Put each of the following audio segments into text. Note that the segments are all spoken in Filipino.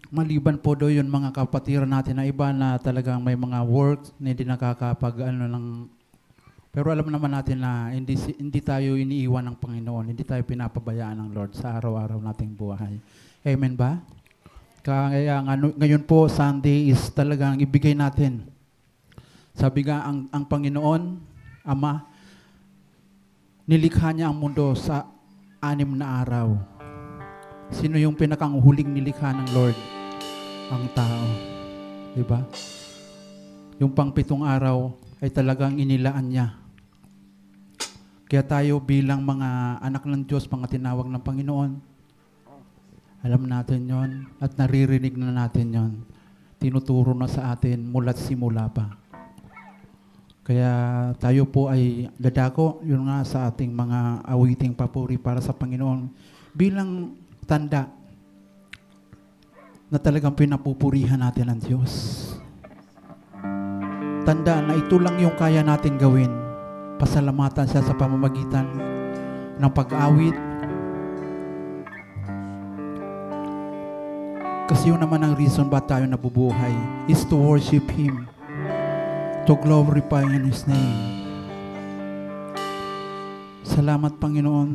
Maliban po doon yung mga kapatiran natin na iba na talagang may mga work na hindi nakakapag ano ng pero alam naman natin na hindi tayo iniiwan ng Panginoon, hindi tayo pinapabayaan ng Lord sa araw-araw nating buhay. Amen ba? Kaya ngayon po, Sunday is talagang ibigay natin. Sabi nga, ang Panginoon, Ama, nilikha niya ang mundo sa 6 na araw. Sino yung pinakanghuling nilikha ng Lord? Ang tao. Diba? Yung pang-7 araw ay talagang inilaan niya. Kaya tayo bilang mga anak ng Diyos, mga tinawag ng Panginoon, alam natin yon at naririnig na natin yon. Tinuturo na sa atin mula't simula pa. Kaya tayo po ay dadako, yun nga sa ating mga awiting papuri para sa Panginoon bilang tanda na talagang pinapupurihan natin ang Diyos. Tanda na ito lang yung kaya natin gawin. Pasalamatan siya sa pamamagitan ng pag-awit. Kasi yun naman ang reason ba tayo nabubuhay is to worship Him, to glorify in His name. Salamat, Panginoon.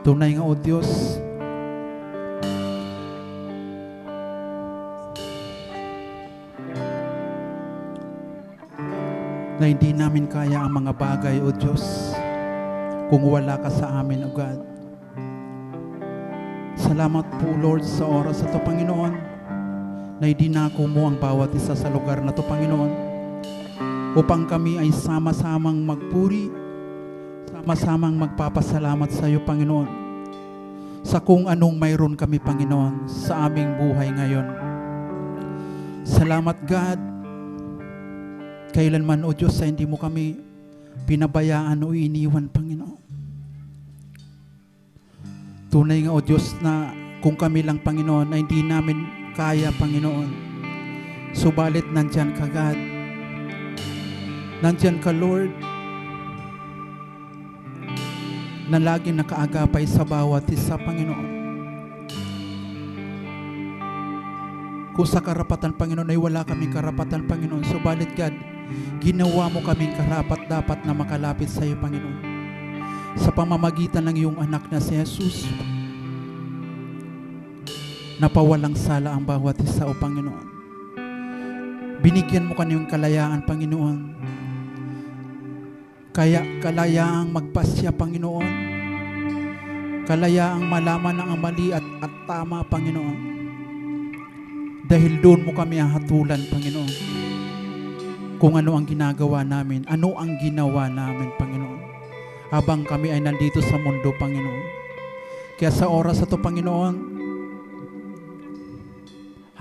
Tunay nga, O Diyos, na hindi namin kaya ang mga bagay, O Diyos, kung wala ka sa amin, O God. Salamat po, Lord, sa oras na ito, Panginoon, na idinako mo ang bawat isa sa lugar na ito, Panginoon, upang kami ay sama-samang magpuri, sama-samang magpapasalamat sa iyo, Panginoon, sa kung anong mayroon kami, Panginoon, sa aming buhay ngayon. Salamat, God, kailanman, O Diyos, sa hindi mo kami pinabayaan o iniwan, Panginoon. Tunay nga, O Diyos, na kung kami lang, Panginoon, na hindi namin kaya, Panginoon, subalit nandyan ka, God. Nandyan ka, Lord, na laging nakaagapay sa bawat isa, Panginoon. Kung sa karapatan, Panginoon, ay wala kaming karapatan, Panginoon, subalit, God, ginawa mo kaming karapat-dapat na makalapit sa iyo, Panginoon. Sa pamamagitan ng iyong anak na si Jesus, napawalang sala ang bawat isa, O Panginoon. Binigyan mo kanyang kalayaan, Panginoon. Kaya kalayaang magpasya, Panginoon. Kalayaang malaman ang mali at tama, Panginoon. Dahil doon mo kami hahatulan, Panginoon. Kung ano ang ginagawa namin, ano ang ginawa namin, Panginoon, habang kami ay nandito sa mundo, Panginoon. Kaya sa oras na ito, Panginoon,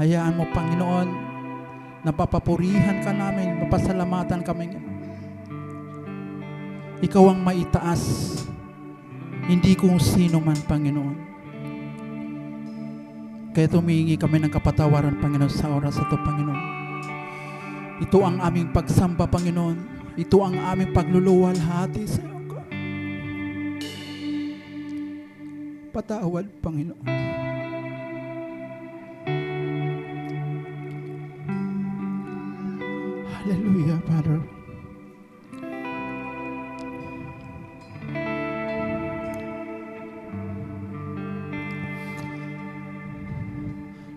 hayaan mo, Panginoon, napapapurihan ka namin, mapasalamatan kami. Ikaw ang maitaas, hindi kung sino man, Panginoon. Kaya tumingi kami ng kapatawaran, Panginoon, sa oras na ito, Panginoon. Ito ang aming pagsamba, Panginoon. Ito ang aming pagluluwalhati sa iyo, God. Patawad, Panginoon. Hallelujah, Father.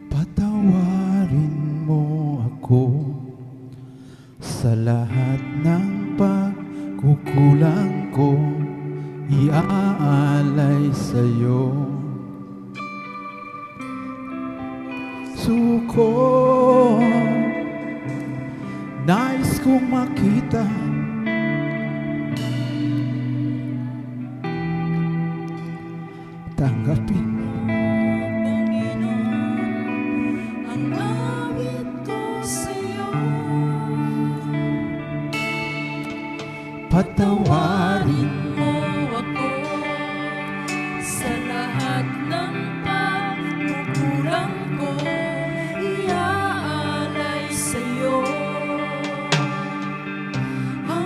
Patawarin mo ako sa lahat ng pagkukulang ko, iaalay sa iyo. Suko, nais kong makita tanggapin mo, Panginoon, ang awit ko sa iyo. patawarin mo ako sa lahat ng pagkukulang ko, iaalay sa iyo. Ang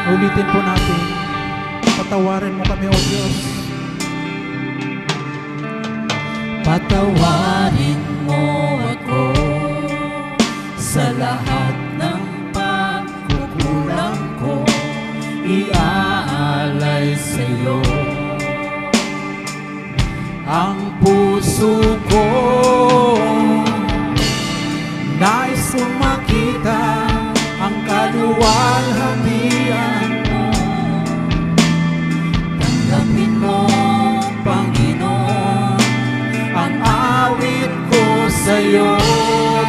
Ulitin po natin. Patawarin mo kami, O Diyos. Patawarin mo ako sa lahat ng pagkukulang ko, iaalay sa'yo Ang puso ko nais kong makita ang kaluwalhatian mo. Tanggapin mo, Panginoon, Ang awit ko sa'yo.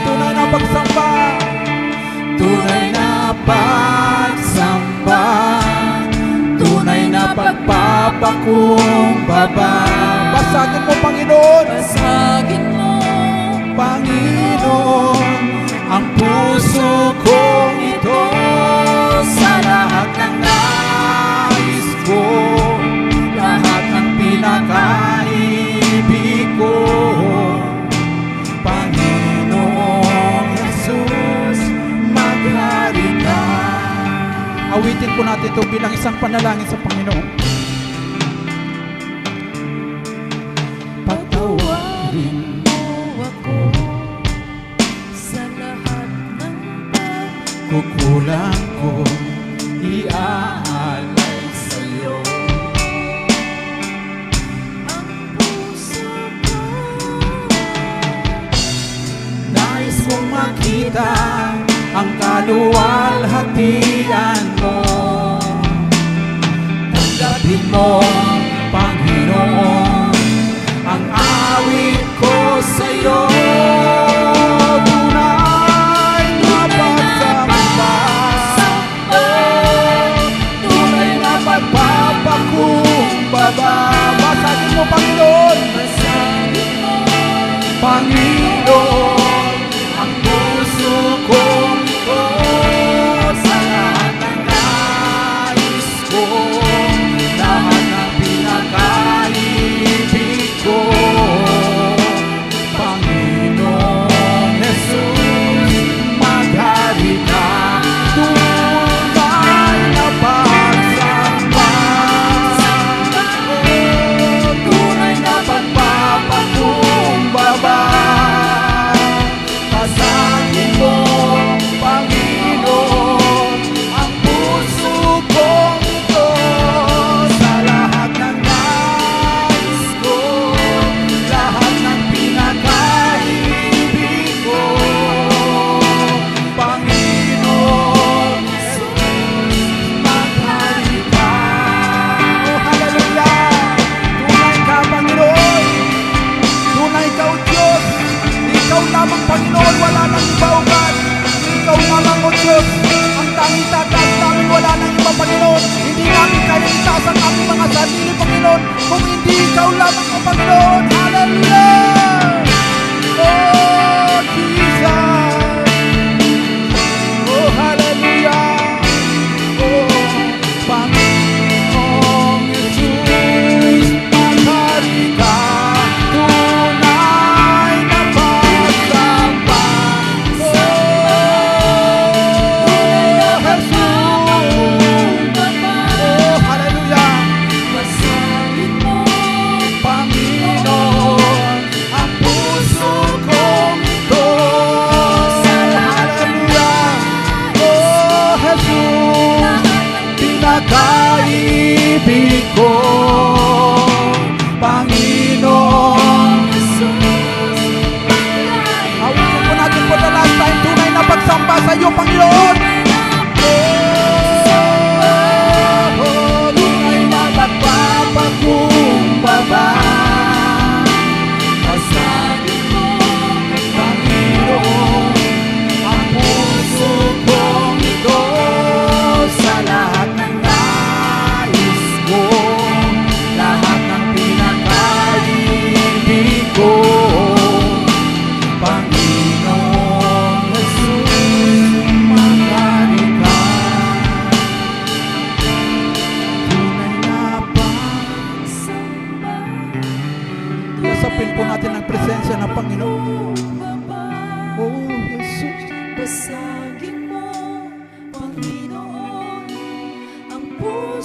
Tunay na pagsamba. Tunay na pagsamba. Tunay na pagpapakumbaba. Basagin mo, Panginoon. basagin mo, Panginoon, ang puso kong ito sa lahat ng nais ko, lahat ng pinakaibig ko. Panginoong Jesus, maghari ka. Awitin po natin ito bilang isang panalangin sa Panginoon. patawarin mo ako sa lahat ng Kukulang ko, iaalay sa'yo. ang puso ko. Nais kong makita ang kaluwalhatian mo. Tanggapin mo, Panginoon, ang awit ko sa'yo. Tunay na pagsamba, tunay na pagpapakumbaba. Basagin mo, Panginoon. Basagin mo, Panginoon, ang puso kong ito sa lahat ng nais ko, lahat ng pinakaibig ko. Panginoong Jesus, maghari ka. Tunay na pagsamba, tunay na pagpapakumbaba. Pasagin mo, Panginoon, ang puso kong ito sa lahat ng nais ko, lahat ng pinakaibig ko. Panginoon, Jesus, maghari ka. Oh, hallelujah! Tunay ka, Panginoon. Tunay ka, O Diyos. Ikaw lamang, Panginoon, wala nang iba, O God. Ikaw lamang, O Diyos. Ang tanging tataas namin, wala nang iba, Panginoon. Hindi namin kaya itaas ang aming mga sarili, Panginoon, kung hindi ikaw lamang, O Panginoon. Hallelujah! Oh, Jesus! Oh, hallelujah! Oh, Panginoong Jesus, maghari ka. Tunay na pagsamba. Oh, Jesus. Oh, hallelujah. basagin mo, Panginoon, ang puso kong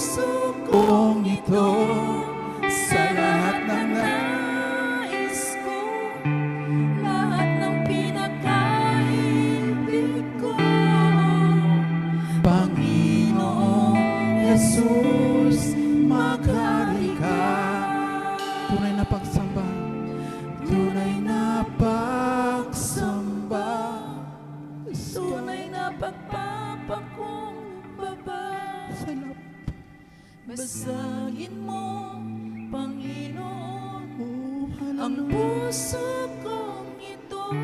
puso kong ito sa lahat ng nais ko, lahat ng pinakaibig ko. Panginoong Jesus, maghari ka. Tunay na pagsamba, tunay na pagsamba. Tunay na pagpapakumbaba. Basagin mo, Panginoon, ang puso kong ito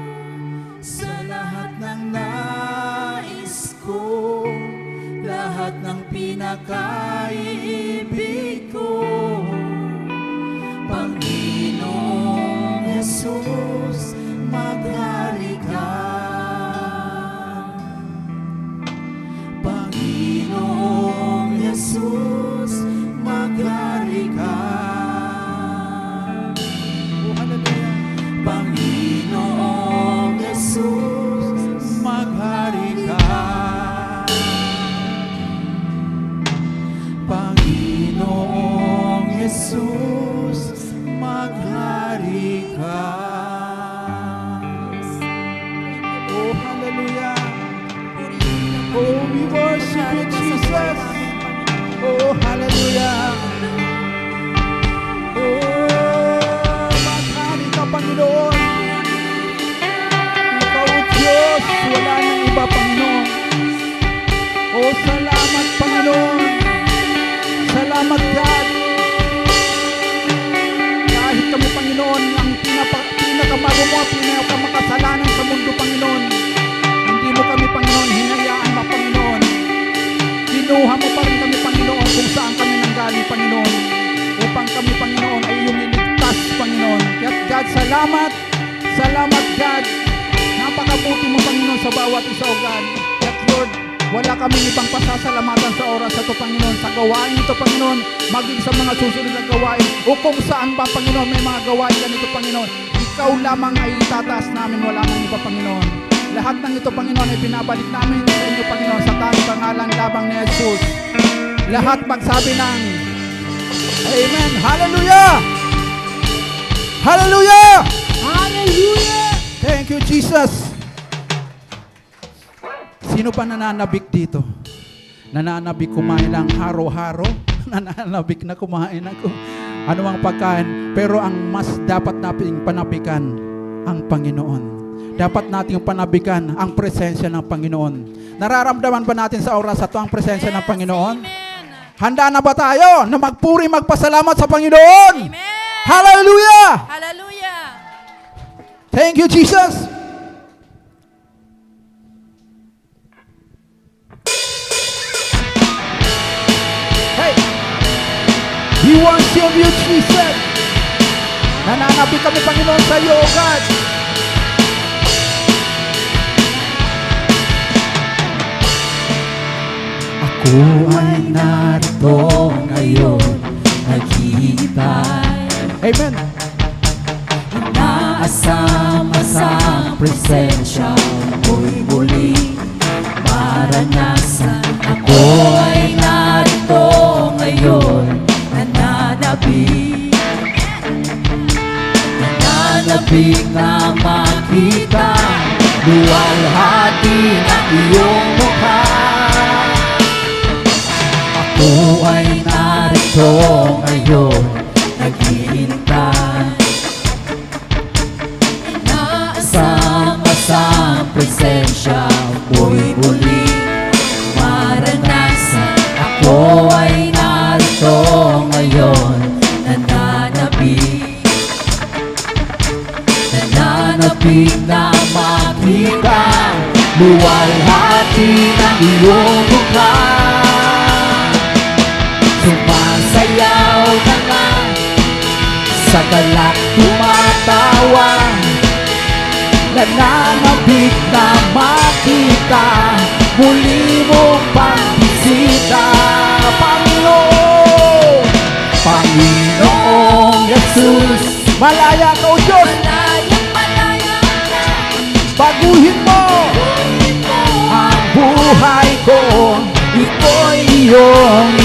sa lahat ng nais ko, lahat ng pinakaibig ko. Panginoong Jesus, maghari ka. Panginoong Jesus, maghari ka. Oh, hallelujah. Panginoong Jesus, Maghari ka. Panginoong Jesus, maghari ka. Oh, hallelujah. Oh, we worship you, Jesus. Oh, hallelujah. Oh, maghari ka, Panginoon. Ikaw, Diyos, wala nang iba, Panginoon. Oh, salamat, Panginoon. Salamat, God. Kahit kami, Panginoon, ang pinakamagumo, pinakamakasalanan sa mundo, Panginoon. Hindi mo kami, Panginoon, hinayaan mo, Panginoon. Kinuha mo pa rin kami, Panginoon, kung saan kami nanggaling, Panginoon. Upang kami, Panginoon, ay iyong iligtas, Panginoon. Kaya, God, salamat. Salamat, God. Napakabuti mo, Panginoon, sa bawat isa, O God. Kaya, Lord, wala kaming ibang pasasalamatan sa oras sa ito, Panginoon. Sa gawain ito, Panginoon, maging sa mga susunod na gawain. O kung saan ba, Panginoon, may mga gawain ganito, Panginoon. Ikaw lamang ay itataas namin, wala nang iba, Panginoon. Lahat ng ito, Panginoon, ay binabalik namin sa inyo, Panginoon, sa tanging pangalan labang ni Jesus. Lahat magsabi ng Amen. Hallelujah! Hallelujah! Hallelujah! Thank you, Jesus. Sino pa nananabik dito? Nananabik kumain lang haro-haro? Nananabik na kumain ng anumang pagkain. Pero ang mas dapat nating panabikan ang Panginoon. Dapat nating panabikan ang presensya ng Panginoon. Nararamdaman ba natin sa oras ito ang presensya ng Panginoon? Amen. Handa na ba tayo na magpuri, magpasalamat sa Panginoon? Amen. Hallelujah! Hallelujah! Thank you, Jesus! Hey! We worship you, Jesus! Nananabik kami, Panginoon, sa iyo, O God! Ako ay narito ngayon, naghihintay, Amen! inaasama sa presensya mo'y muli maranasan. Ako ay narito ngayon, nananabik, nananabik na makita luwalhati ng iyong mukha. Ako ay narito ngayon, naghihintay, inaasama sa presensya mo'y muli maranasan. Ako ay narito ngayon, nananabik, nananabik na makita luwalhati ng iyong mukha. Sumasayaw na nga, sa galak tumatawa, nananabik na makita muli mong pagbisita. Panginoon, Panginoong Jesus, Malaya ka, O Diyos! malaya ka, Baguhin mo ang buhay ko. Ito'y iyong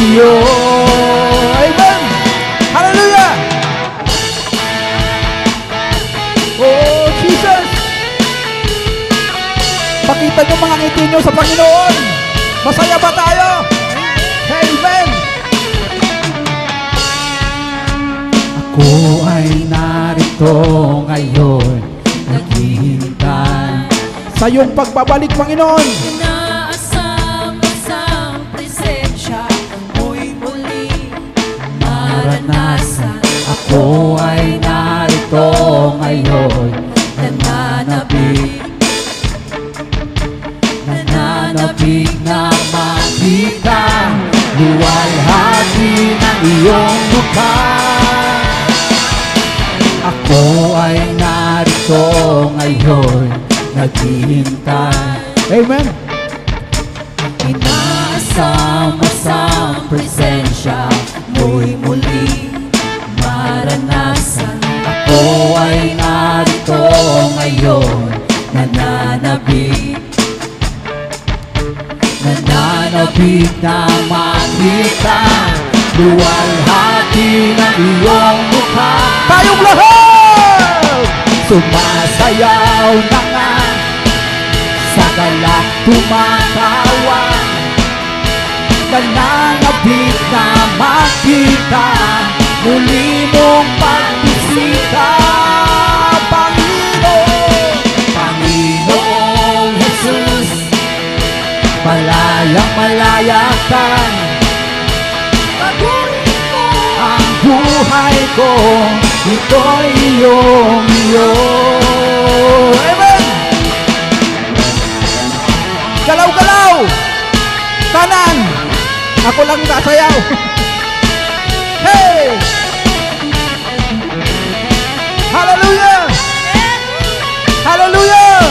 sa Panginoon? Masaya ba tayo? Amen! Ako ay narito ngayon, naghihintay sa iyong pagbabalik, Panginoon. Inaasam-asam presensya mo'y muli maranasan. Ako ay narito ngayon, Nananabik, nananabik na makita luwalhati ng iyong mukha. Ako ay narito ngayon, naghihintay. Amen! inaasam-asam presensya mo'y muli maranasan. Ako ay narito ngayon, Nananabik, nananabik na makita luwalhati ng iyong mukha. Tayong lahat! Sumasayaw na nga, sa galak tumatawa, nananabik na makita muli mong pagbisita. Panginoon, Panginoong Jesus, malayang malaya ka, baguhin mo ang buhay ko, ito'y iyong iyo. Amen! Galaw-galaw! Kanan! Ako lang sasayaw. Hey! Hallelujah! Hallelujah!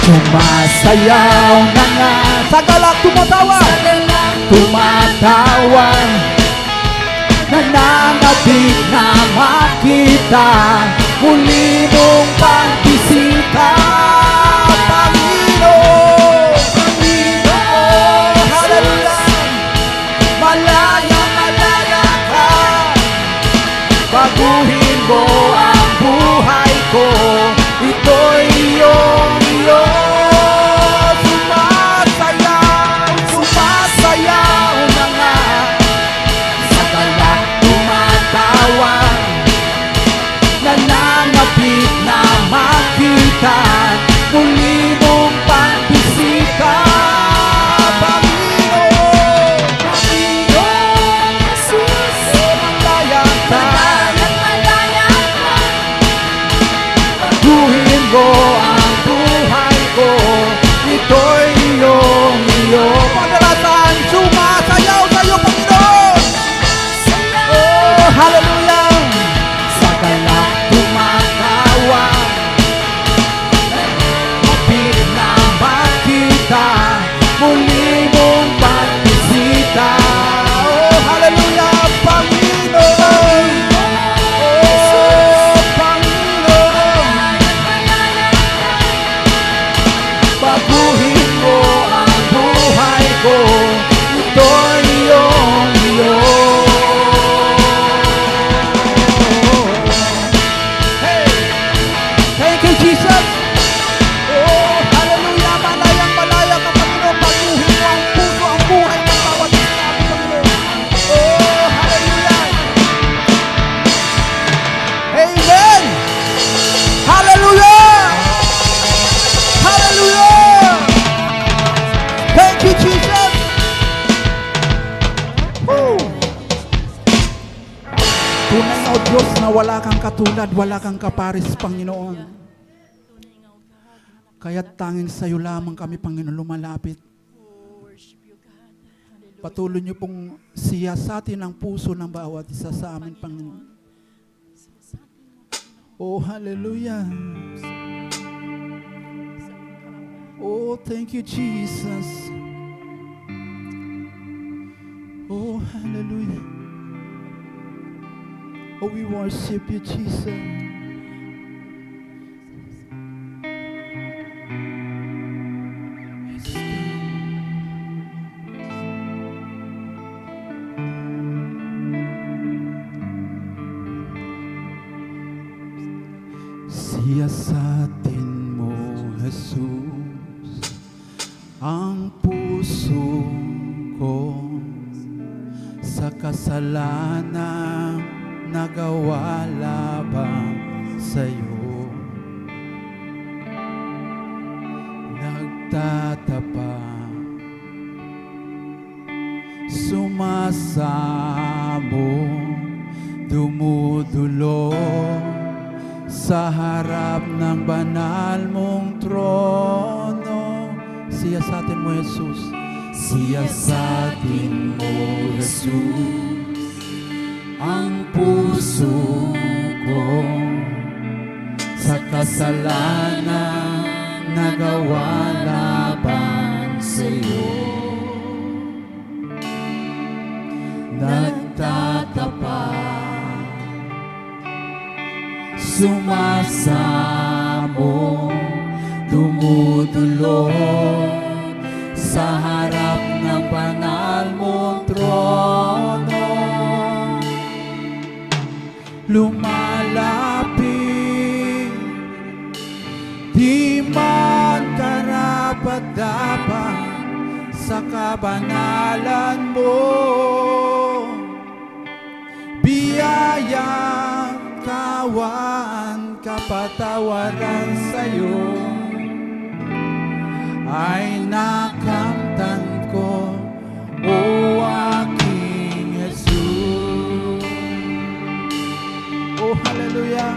Sumasayaw na nga, sa galak tumatawa, tumatawa, nananabik na makita muli mong pagbisita. Panginoon, Panginoon, hallelujah, malaya, malaya ka, baguhin mo ang buhay ko, ito'y iyong iyo. Sumasayaw, sumasayaw na nga, sa galak tumatawa, nananabik na makita muli mong pagbisita. Panginoon, Panginoon, Jesus, malaya ka, malaya ka. baguhin mo ang buhay ko, ito'y iyong iyo. Padalatan, sumasayaw sa'yo, Panginoon. Oh, hallelujah! Sa galak tumatawa, mapit na makita muli mong pagbisita. Oh, hallelujah, Panginoon. Oh, Panginoon, baguhin mo ang buhay ko, ito'y iyong iyo. Hey! Thank you, Jesus! Oh, hallelujah! Malayang malaya ka, Panginoon. Baguhin mo ang puso, ang buhay ng bawat isa, Panginoon. Oh, hallelujah! Amen! Hallelujah! Hallelujah! Thank you, Jesus! Woo! Tunay na o Diyos na wala kang katulad, wala kang kaparis, Panginoon. Kaya tanging sa iyo lamang kami, Panginoon, lumalapit. Patuloy niyo pong siyasatin ang puso ng bawat isa sa amin, Panginoon. Oh, hallelujah. Oh, thank you, Jesus. Oh, hallelujah. Oh, we worship you, Jesus. Yes, God. Siyasatin mo, Jesus. puso ko sa kasalanan nagawa labang sa'yo. Nagtatapa, sumasamo, dumudulo sa harap ng banal mong trono. Siyasatin mo, Jesus. Siyasatin mo, Jesus, ang puso ko sa kasalanan nagawa laban sa'yo. Nagtatapa, sumasamo, dumudulog sa harap ng banal mong trono. Lumalapit, di man karapat-dapat sa kabanalan mo. Biyaya, kawan, kapatawaran sa'yo ay nakamtan ko, o aking Jesus. Oh, hallelujah.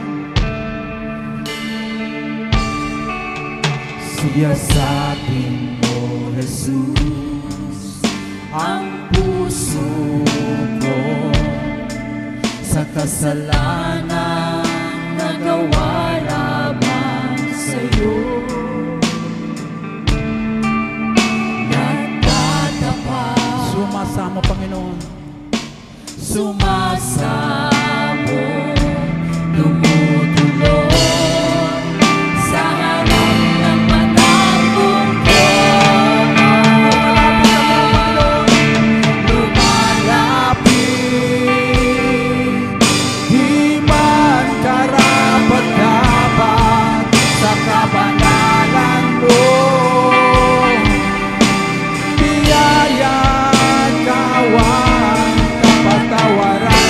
Siyasatin mo, Jesus, ang puso ko sa kasalanan nagawa lamang sa'yo. Nagtatapa, sumasamo, Panginoon, sumasamo, dumudulog sa harap ng banal mong trono. Lumalapit, di man karapat-dapat sa kabanalan mo. Biyaya, kawan, kapatawaran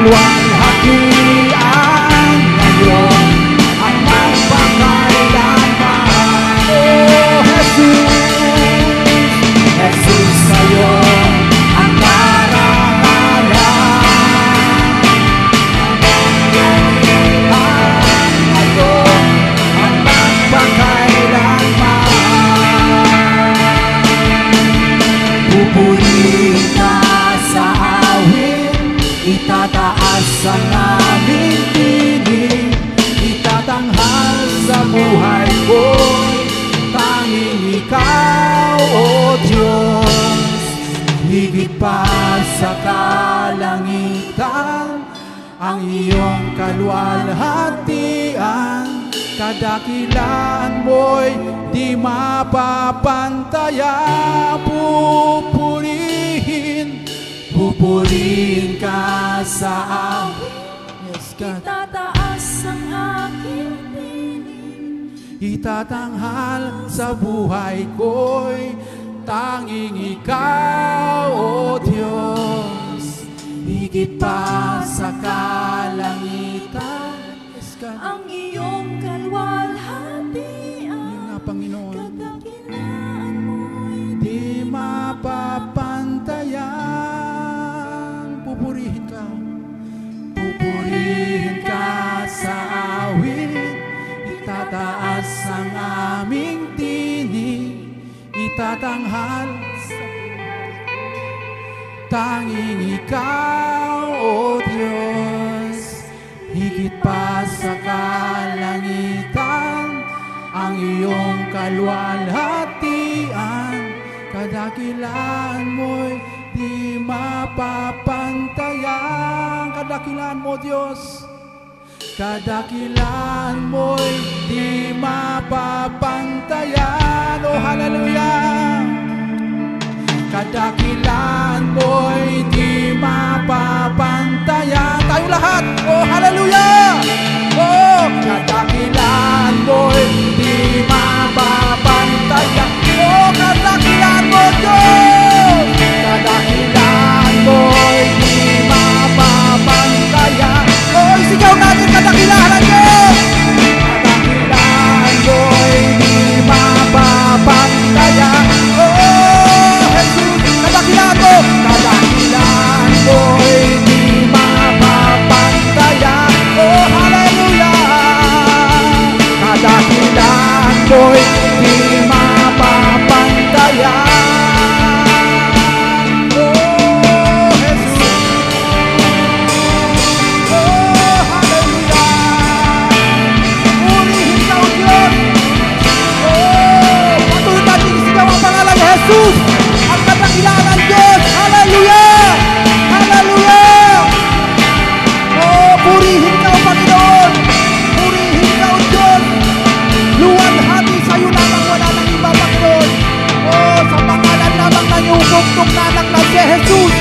kalwalhatian ngayon ang magpakailanman. Oh Jesus, Jesus sa'yo ang karangalan. Ngayon ang magpakailanman. Pupurihin ka sa awit, itataas ang aming tinig, itatanghal sa buhay ko, tanging ikaw, O Diyos. Higit pa sa kalangitan, ang iyong kalwalhatian, kadakilaan mo'y di mapapantayan. Pupurihin ka sa akin. Yes, God. Itataas ang aking tinig, Itatanghal sa buhay ko'y tanging ikaw, O Diyos. Higit pa sa kalangitan. Yes, God. ang iyong kalwalhatian, Yun nga, Panginoon. kadakilaan mo'y Di mapapantayan. Pupurihin ka. Pupurihin ka sa awit, itataas ang aming tinig, itatanghal tanging ikaw, O Diyos. Higit pa sa kalangitan, ang iyong kalwalhatian, kadakilaan mo'y di mapapantayan. Kadakilaan mo, Diyos. Kadakilaan mo'y di mapapantayan. Oh, hallelujah! Kadakilaan mo'y di mapapantayan. Tayo lahat! Oh, hallelujah! Oh, kadakilaan mo'y di mapapantayan. Oh, kadakilaan mo, Diyos! Kadakilaan mo'y di mapapantayan. Oh, isigaw natin kadakilaan niyo! Kadakilaan mo'y di mapapantayan. Oh, Jesus! Kadakilaan mo! Kadakilaan mo'y di mapapantayan. Oh, hallelujah! Kadakilaan mo'y di mapapantayan. Oh, Jesus! Oh, hallelujah! Purihin ka, O Diyos! Oh, patuloy natin isigaw ang pangalan ni Jesus! Ang kadakilaan ng Diyos! Hallelujah! Hallelujah! Oh, purihin ka, O Panginoon! Purihin ka, O Diyos! Luwalhati sa'yo lamang, wala nang iba, Panginoon! Oh, sa pangalan lamang ng iyong bugtong na anak na si Jesus!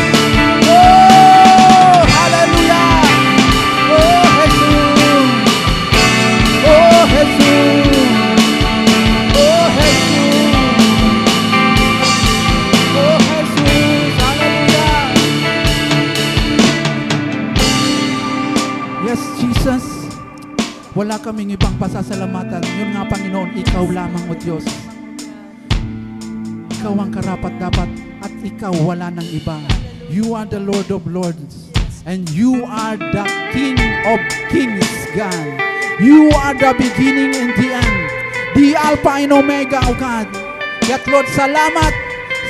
Oh, hallelujah! Oh, Jesus! Oh, Jesus! Oh, Jesus! Oh, Jesus! Hallelujah! Yes, Jesus. Wala kaming ibang pasasalamatan. Yun nga, Panginoon, ikaw lamang, O Diyos. Ikaw ang karapat-dapat at ikaw wala ng iba. You are the Lord of Lords and you are the King of Kings, God. You are the beginning and the end, the Alpha and Omega, O God. Yet, Lord, salamat.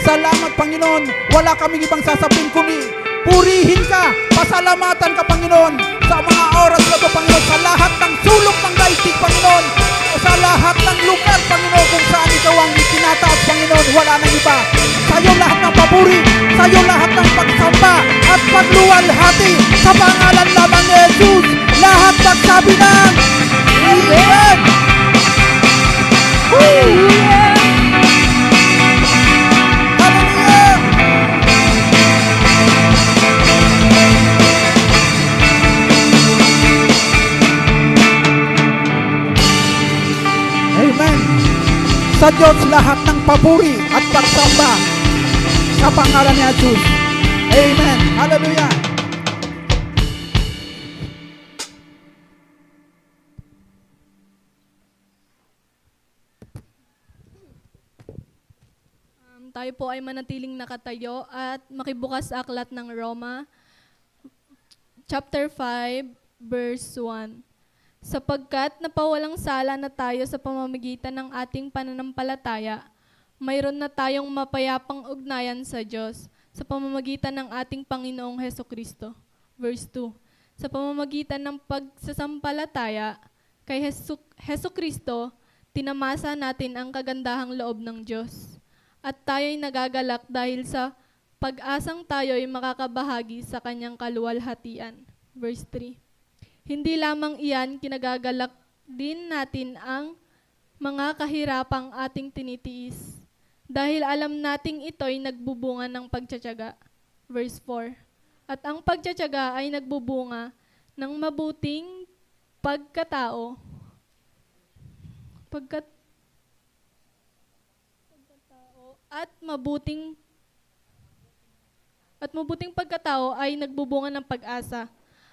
Salamat, Panginoon. Wala kaming ibang sasabihin kundi purihin ka, pasalamatan ka, Panginoon, sa mga oras na ito, Panginoon, sa lahat ng sulok ng daigdig, Panginoon, sa lahat ng lugar, Panginoon, kung saan ikaw ang itinataas, Panginoon, wala nang iba. Sa iyo lahat ng papuri, sa iyo lahat ng pagsamba at pagluwalhati, sa pangalan lamang ni Jesus, lahat magsabi ng Amen! Hallelujah! Amen. Sa Diyos lahat ng papuri at pagsamba sa pangalan ni Jesus. Amen. Hallelujah. tayo po ay manatiling nakatayo at makibukas sa aklat ng Roma, chapter 5, verse 1. Sapagkat napawalang sala na tayo sa pamamagitan ng ating pananampalataya, mayroon na tayong mapayapang ugnayan sa Diyos sa pamamagitan ng ating Panginoong Hesukristo. Verse 2. Sa pamamagitan ng pagsasampalataya kay Hesukristo, tinamasa natin ang kagandahang loob ng Diyos. At tayo'y nagagalak dahil sa pag-asang tayo'y makakabahagi sa kanyang kaluwalhatian. Verse 3. Hindi lamang iyan, kinagagalak din natin ang mga kahirapang ating tinitiis. Dahil alam nating ito'y nagbubunga ng pagtsatsaga. Verse 4. At ang pagtsatsaga ay nagbubunga ng mabuting pagkatao. At mabuting pagkatao ay nagbubunga ng pag-asa.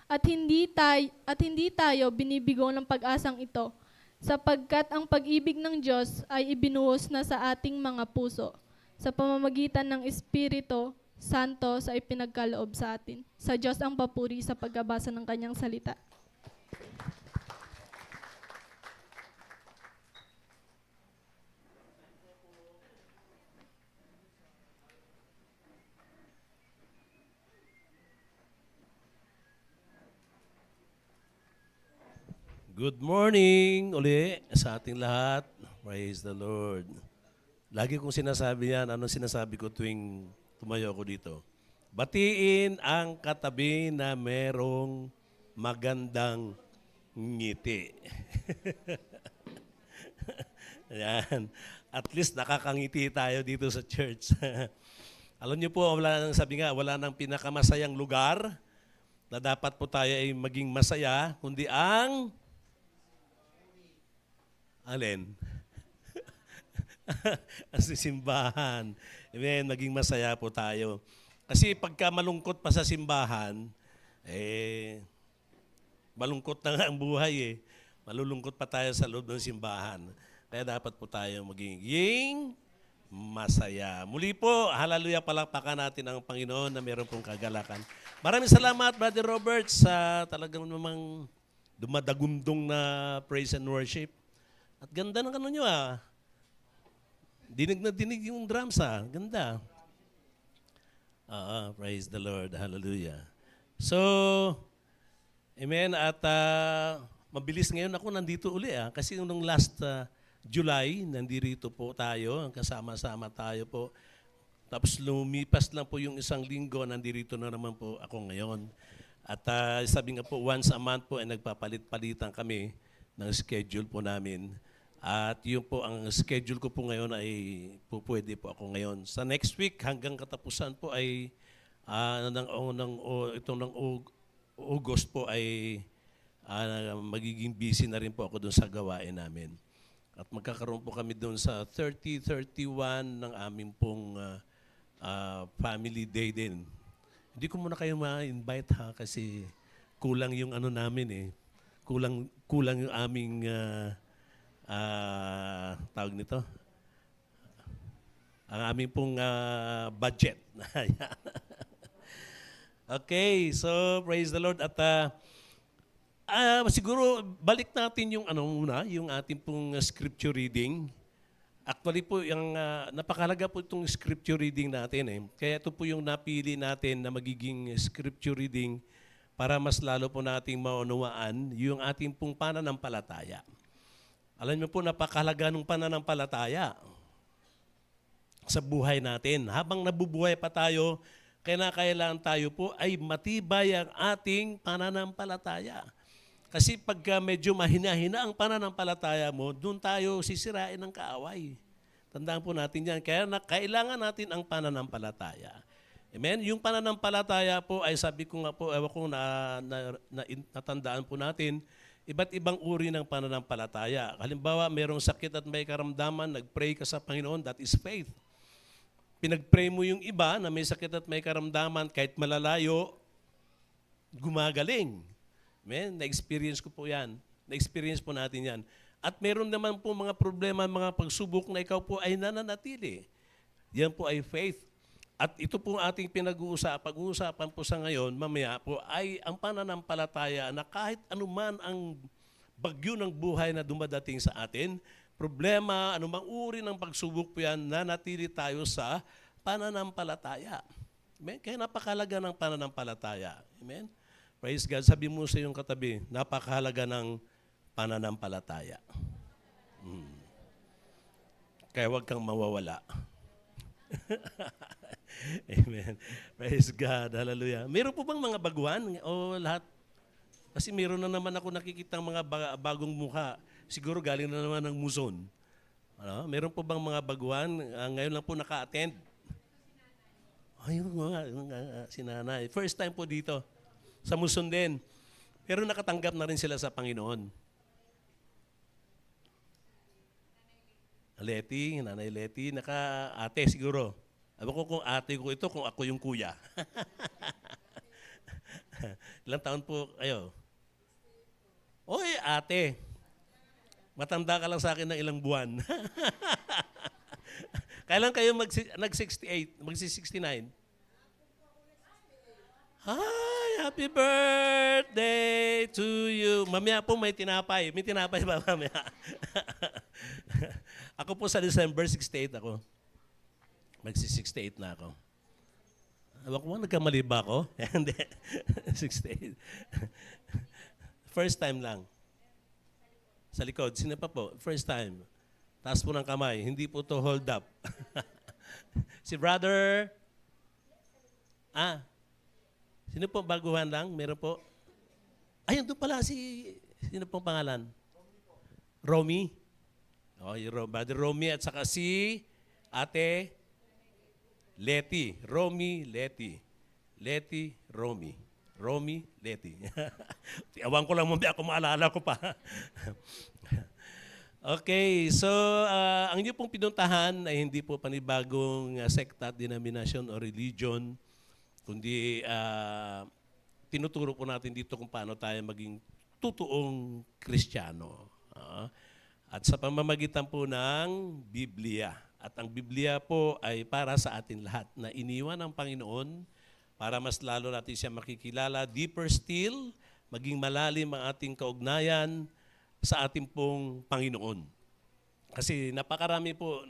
At hindi tayo binibigo ng pag-asang ito, sapagkat ang pag-ibig ng Diyos ay ibinuhos na sa ating mga puso sa pamamagitan ng Espiritu Santo sa ipinagkaloob sa atin. Sa Diyos ang papuri sa pagbabasa ng kanyang salita. Good morning uli sa ating lahat. Praise the Lord. Lagi kong sinasabi yan, anong sinasabi ko tuwing tumayo ako dito? Batiin ang katabi na merong magandang ngiti. Yan. At least nakakangiti tayo dito sa church. Alam niyo po, wala nang pinakamasayang lugar na dapat po tayo ay maging masaya, kundi ang alin? Ang simbahan. Amen, maging masaya po tayo. Kasi pagka malungkot pa sa simbahan, malungkot na nga ang buhay eh. Malulungkot pa tayo sa loob ng simbahan. Kaya dapat po tayo maging masaya. Muli po, hallelujah, palakpakan natin ang Panginoon na meron pong kagalakan. Maraming salamat, Brother Robert, sa talagang namang dumadagundong na praise and worship. At ganda ng ano nyo ah. Dinig na dinig yung drums ah. Ganda. Praise the Lord. Hallelujah. So, amen. At mabilis ngayon ako nandito uli ah. Kasi nung last July, nandito po tayo. Kasama-sama tayo po. Tapos lumipas lang po yung isang linggo. Nandito na naman po ako ngayon. At sabi nga po, once a month po ay nagpapalit-palitan kami ng schedule po namin. At yun po, ang schedule ko po ngayon ay pwede po ako ngayon. Sa next week, hanggang katapusan po ay ng August po ay magiging busy na rin po ako doon sa gawain namin. At magkakaroon po kami doon sa 30-31 ng aming pong family day din. Hindi ko muna kayo ma-invite ha kasi kulang yung ano namin eh. Kulang yung aming tawag nito, ang aming pong budget. Okay, so praise the Lord. At siguro balik natin yung yung ating pong scripture reading. Actually po, yung napakahalaga po itong scripture reading natin eh. Kaya ito po yung napili natin na magiging scripture reading para mas lalo po nating maunawaan yung ating pong pananampalataya. Alam niyo po, napakahalaga ng pananampalataya sa buhay natin. Habang nabubuhay pa tayo, kailangan tayo po ay matibay ang ating pananampalataya. Kasi pagka medyo mahina-hina ang pananampalataya mo, doon tayo sisirain ng kaaway. Tandaan po natin yan. Kaya kailangan natin ang pananampalataya. Amen? Yung pananampalataya po ay sabi ko nga po, ewan ko natandaan po natin, iba't ibang uri ng pananampalataya. Halimbawa, merong sakit at may karamdaman, nag-pray ka sa Panginoon, that is faith. Pinag-pray mo yung iba na may sakit at may karamdaman, kahit malalayo, gumagaling. Amen? Na-experience ko po yan. Na-experience po natin yan. At meron naman po mga problema, mga pagsubok na ikaw po ay nananatili. Yan po ay faith. At ito po ating pag-uusapan po sa ngayon, mamaya po, ay ang pananampalataya na kahit anuman ang bagyo ng buhay na dumadating sa atin, problema, anumang uri ng pagsubok po yan, nanatili tayo sa pananampalataya. Amen? Kaya napakahalaga ng pananampalataya. Amen? Praise God. Sabi mo sa iyong katabi, napakahalaga ng pananampalataya. Kaya huwag kang mawawala. Amen. Praise God. Hallelujah. Meron po bang mga baguhan o lahat? Kasi meron na naman ako nakikita mga bagong mukha. Siguro galing na naman ng Muson. Ano? Meron po bang mga baguhan? Ngayon lang po naka-attend. Ayun nga, si nanay. First time po dito. Sa Muson din. Pero nakatanggap na rin sila sa Panginoon. Leti, Nanay Leti, naka-ate siguro. Alam ko kung ate ko ito, kung ako yung kuya. Ilang taon po kayo? Oy, ate. Matanda ka lang sa akin ng ilang buwan. Kailan kayo nag-68, magsi-69? Hi, happy birthday to you. Mamaya po may tinapay. May tinapay ba mamaya? Ako po sa December 68 ako. Magsi-68 na ako. Ewan ko ba, nagkamali ba ako? Hindi. 68. First time lang. Sa likod. Sino pa po? First time. Taas po ng kamay. Hindi po to hold up. Si brother. Sino po baguhan lang? Meron po? Ayun doon pala si... Sino pong pangalan? Romy. Oh, yung brother Romy at saka si ate Leti. Romy, Leti. Leti, Romy. Romy, Leti. Awan ko lang mo, ako maalala ko pa. Okay, so ang inyo pong pinuntahan ay hindi po panibagong sekta, denomination o religion, kundi tinuturo po natin dito kung paano tayo maging totoong Kristiyano. At sa pamamagitan po ng Biblia. At ang Biblia po ay para sa atin lahat na iniwan ng Panginoon para mas lalo natin siya makikilala, deeper still, maging malalim ang ating kaugnayan sa ating pong Panginoon. Kasi napakarami po,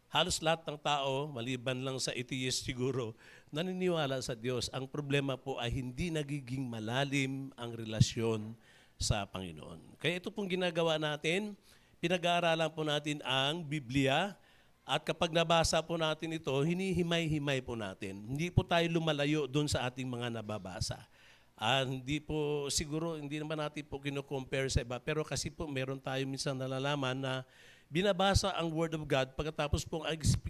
halos lahat ng tao, maliban lang sa atheist siguro, naniniwala sa Diyos. Ang problema po ay hindi nagiging malalim ang relasyon sa Panginoon. Kaya ito pong ginagawa natin, pinag-aaralan po natin ang Biblia at kapag nabasa po natin ito, hinihimay-himay po natin. Hindi po tayo lumalayo doon sa ating mga nababasa. Hindi po, siguro, hindi naman natin po kino-compare sa iba, pero kasi po meron tayo minsan nalalaman na binabasa ang Word of God pagkatapos pong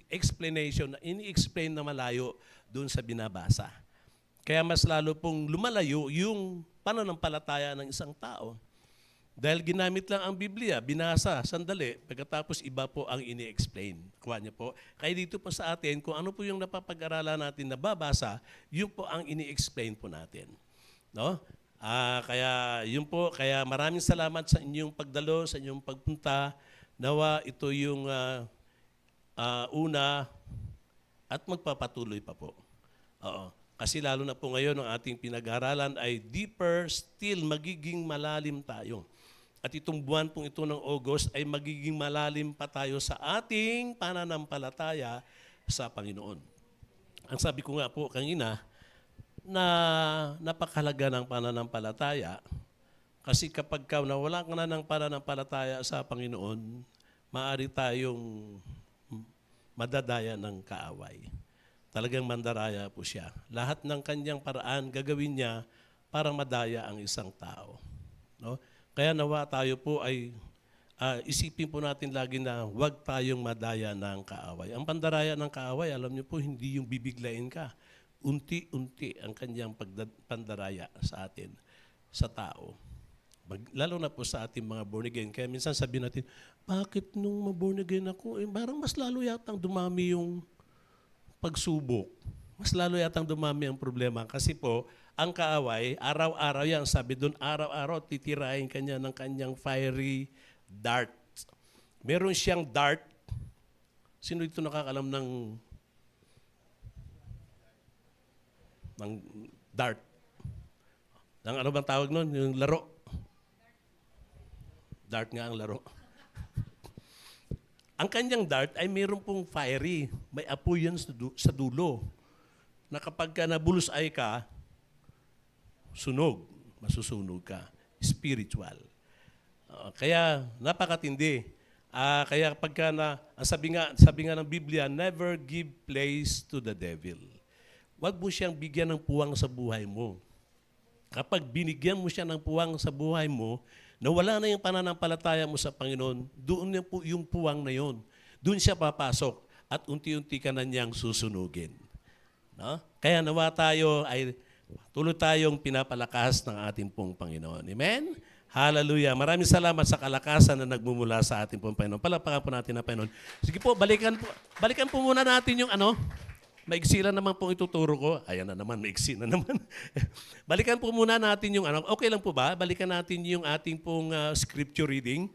explanation na ini-explain na malayo doon sa binabasa. Kaya mas lalo pong lumalayo yung pananampalataya ng isang tao. Dahil ginamit lang ang Biblia, binasa, sandali, pagkatapos iba po ang ini-explain. Kuha niyo po. Kaya dito po sa atin, kung ano po yung napapag-aralan natin na babasa, yun po ang ini-explain po natin. No? Kaya yun po, kaya maraming salamat sa inyong pagdalo, sa inyong pagpunta. Nawa ito yung una at magpapatuloy pa po. Oo. Kasi lalo na po ngayon ang ating pinag-aralan ay deeper still, magiging malalim tayo. At itong buwan pong ito ng August ay magiging malalim pa tayo sa ating pananampalataya sa Panginoon. Ang sabi ko nga po kanina, na napakahalaga ng pananampalataya kasi kapag nawala ka na ng pananampalataya sa Panginoon, maaari tayong madadaya ng kaaway. Talagang mandaraya po siya. Lahat ng kanyang paraan gagawin niya para madaya ang isang tao. No? Kaya nawa tayo po ay isipin po natin lagi na huwag tayong madaya ng kaaway. Ang pandaraya ng kaaway, alam niyo po, hindi yung bibiglain ka. Unti-unti ang kanyang pandaraya sa atin, sa tao. Lalo na po sa ating mga born again. Kaya minsan sabihin natin, bakit nung born again ako, parang mas lalo yatang dumami yung pagsubok. Mas lalo yatang dumami ang problema. Kasi po, ang kaaway, araw-araw yan. Sabi doon, araw-araw, titirahin kanya ng kanyang fiery dart. Meron siyang dart Sino dito nakakalam ng dart? Ng ano bang tawag nun? Yung laro. Dart nga ang laro. Ang kanyang dart ay mayroon pong fiery. May apoy yan sa dulo. Na kapag ka nabulusay ka, sunog. Masusunog ka. Spiritual. Kaya napakatindi. Kaya pagka ang sabi nga ng Biblia, never give place to the devil. Huwag mo siyang bigyan ng puwang sa buhay mo. Kapag binigyan mo siya ng puwang sa buhay mo, na wala na yung pananampalataya mo sa Panginoon, doon yung puwang na yon. Doon siya papasok at unti-unti ka na niyang susunugin. No? Kaya nawa tayo ay tuloy tayong pinapalakas ng ating pong Panginoon. Amen? Hallelujah. Maraming salamat sa kalakasan na nagmumula sa ating pong Panginoon. Palapakan po natin ang Panginoon. Sige po, balikan po muna natin yung maigsi lang naman pong ituturo ko. Ayan na naman, maigsi na naman. Balikan po muna natin yung okay lang po ba? Balikan natin yung ating pong scripture reading.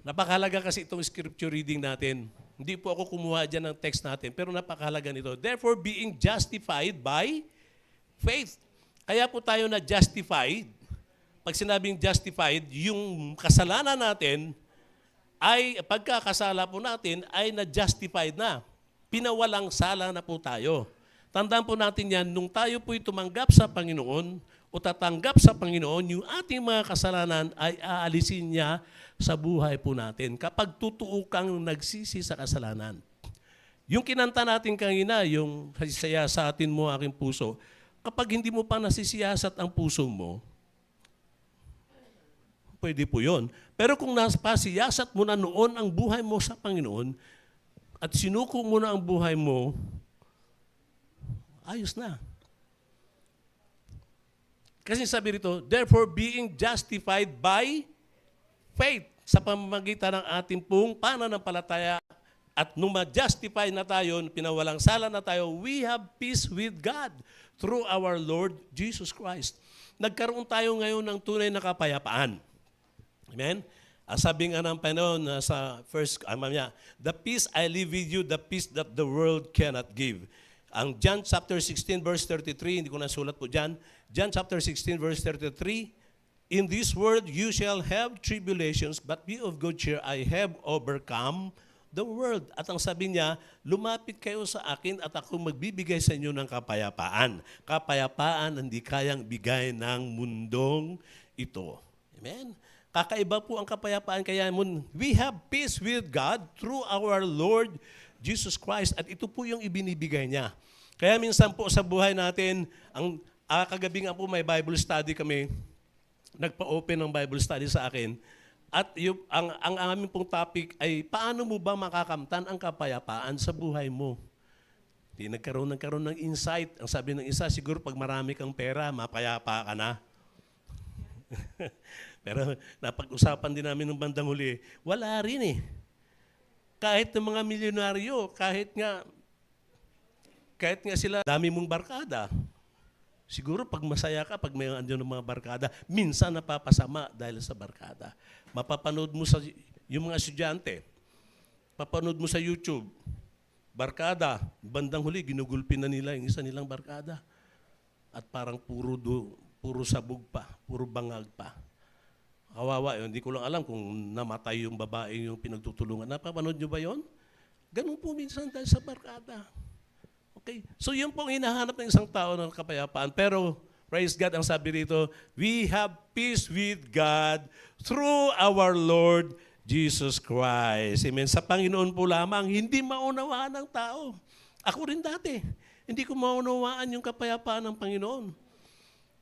Napakahalaga kasi itong scripture reading natin. Hindi po ako kumuha dyan ng text natin, pero napakahalaga nito. Therefore, being justified by faith. Kaya po tayo na justified. Pag sinabing justified, yung kasalanan natin ay, pagkakasala po natin, ay na-justified na. Pinawalang sala na po tayo. Tandaan po natin yan, nung tayo po'y tumanggap sa Panginoon o tatanggap sa Panginoon, yung ating mga kasalanan ay aalisin niya sa buhay po natin kapag totoo kang nagsisi sa kasalanan. Yung kinanta natin kanina, yung siyasatin mo aking puso, kapag hindi mo pa nasisiyasat ang puso mo, pwede po yun. Pero kung napasiyasat mo na noon ang buhay mo sa Panginoon, at sinuko mo na ang buhay mo, ayos na. Kasi sabi rito, therefore being justified by faith, sa pamamagitan ng ating pong pananampalataya, at nung ma-justify na tayo, pinawalang sala na tayo, we have peace with God through our Lord Jesus Christ. Nagkaroon tayo ngayon ng tunay na kapayapaan. Amen? Sabi nga ng Panginoon sa the peace I leave with you, the peace that the world cannot give. Ang John chapter 16 verse 33, hindi ko nasulat po dyan. John chapter 16 verse 33, in this world you shall have tribulations, but be of good cheer, I have overcome the world. At ang sabi niya, lumapit kayo sa akin at ako magbibigay sa inyo ng kapayapaan. Kapayapaan hindi kayang bigay ng mundong ito. Amen? Kakaiba po ang kapayapaan, kaya we have peace with God through our Lord Jesus Christ. At ito po yung ibinibigay niya. Kaya minsan po sa buhay natin, kagabi nga po may Bible study kami, nagpa-open ng Bible study sa akin. At ang aming pong topic ay, paano mo ba makakamtan ang kapayapaan sa buhay mo? Di nagkaroon ng insight. Ang sabi ng isa, siguro pag marami kang pera, mapayapa ka na. Pero napag-usapan din namin ng bandang huli, wala rin eh. Kahit ng mga milyonaryo, kahit nga sila, dami mong barkada. Siguro pag masaya ka, pag may andyan ng mga barkada, minsan napapasama dahil sa barkada. Mapapanood mo yung mga estudyante, papanood mo sa YouTube, barkada, bandang huli, ginugulpin na nila yung isa nilang barkada. At parang puro sabog pa, puro bangag pa. Kawawa, hindi ko lang alam kung namatay yung babae yung pinagtutulungan. Napapanood nyo ba yon? Ganun po minsan dahil sa barkada. Okay? So yun pong hinahanap ng isang tao ng kapayapaan. Pero, praise God, ang sabi rito, we have peace with God through our Lord Jesus Christ. Amen. Sa Panginoon po lamang, hindi maunawaan ng tao. Ako rin dati, hindi ko maunawaan yung kapayapaan ng Panginoon.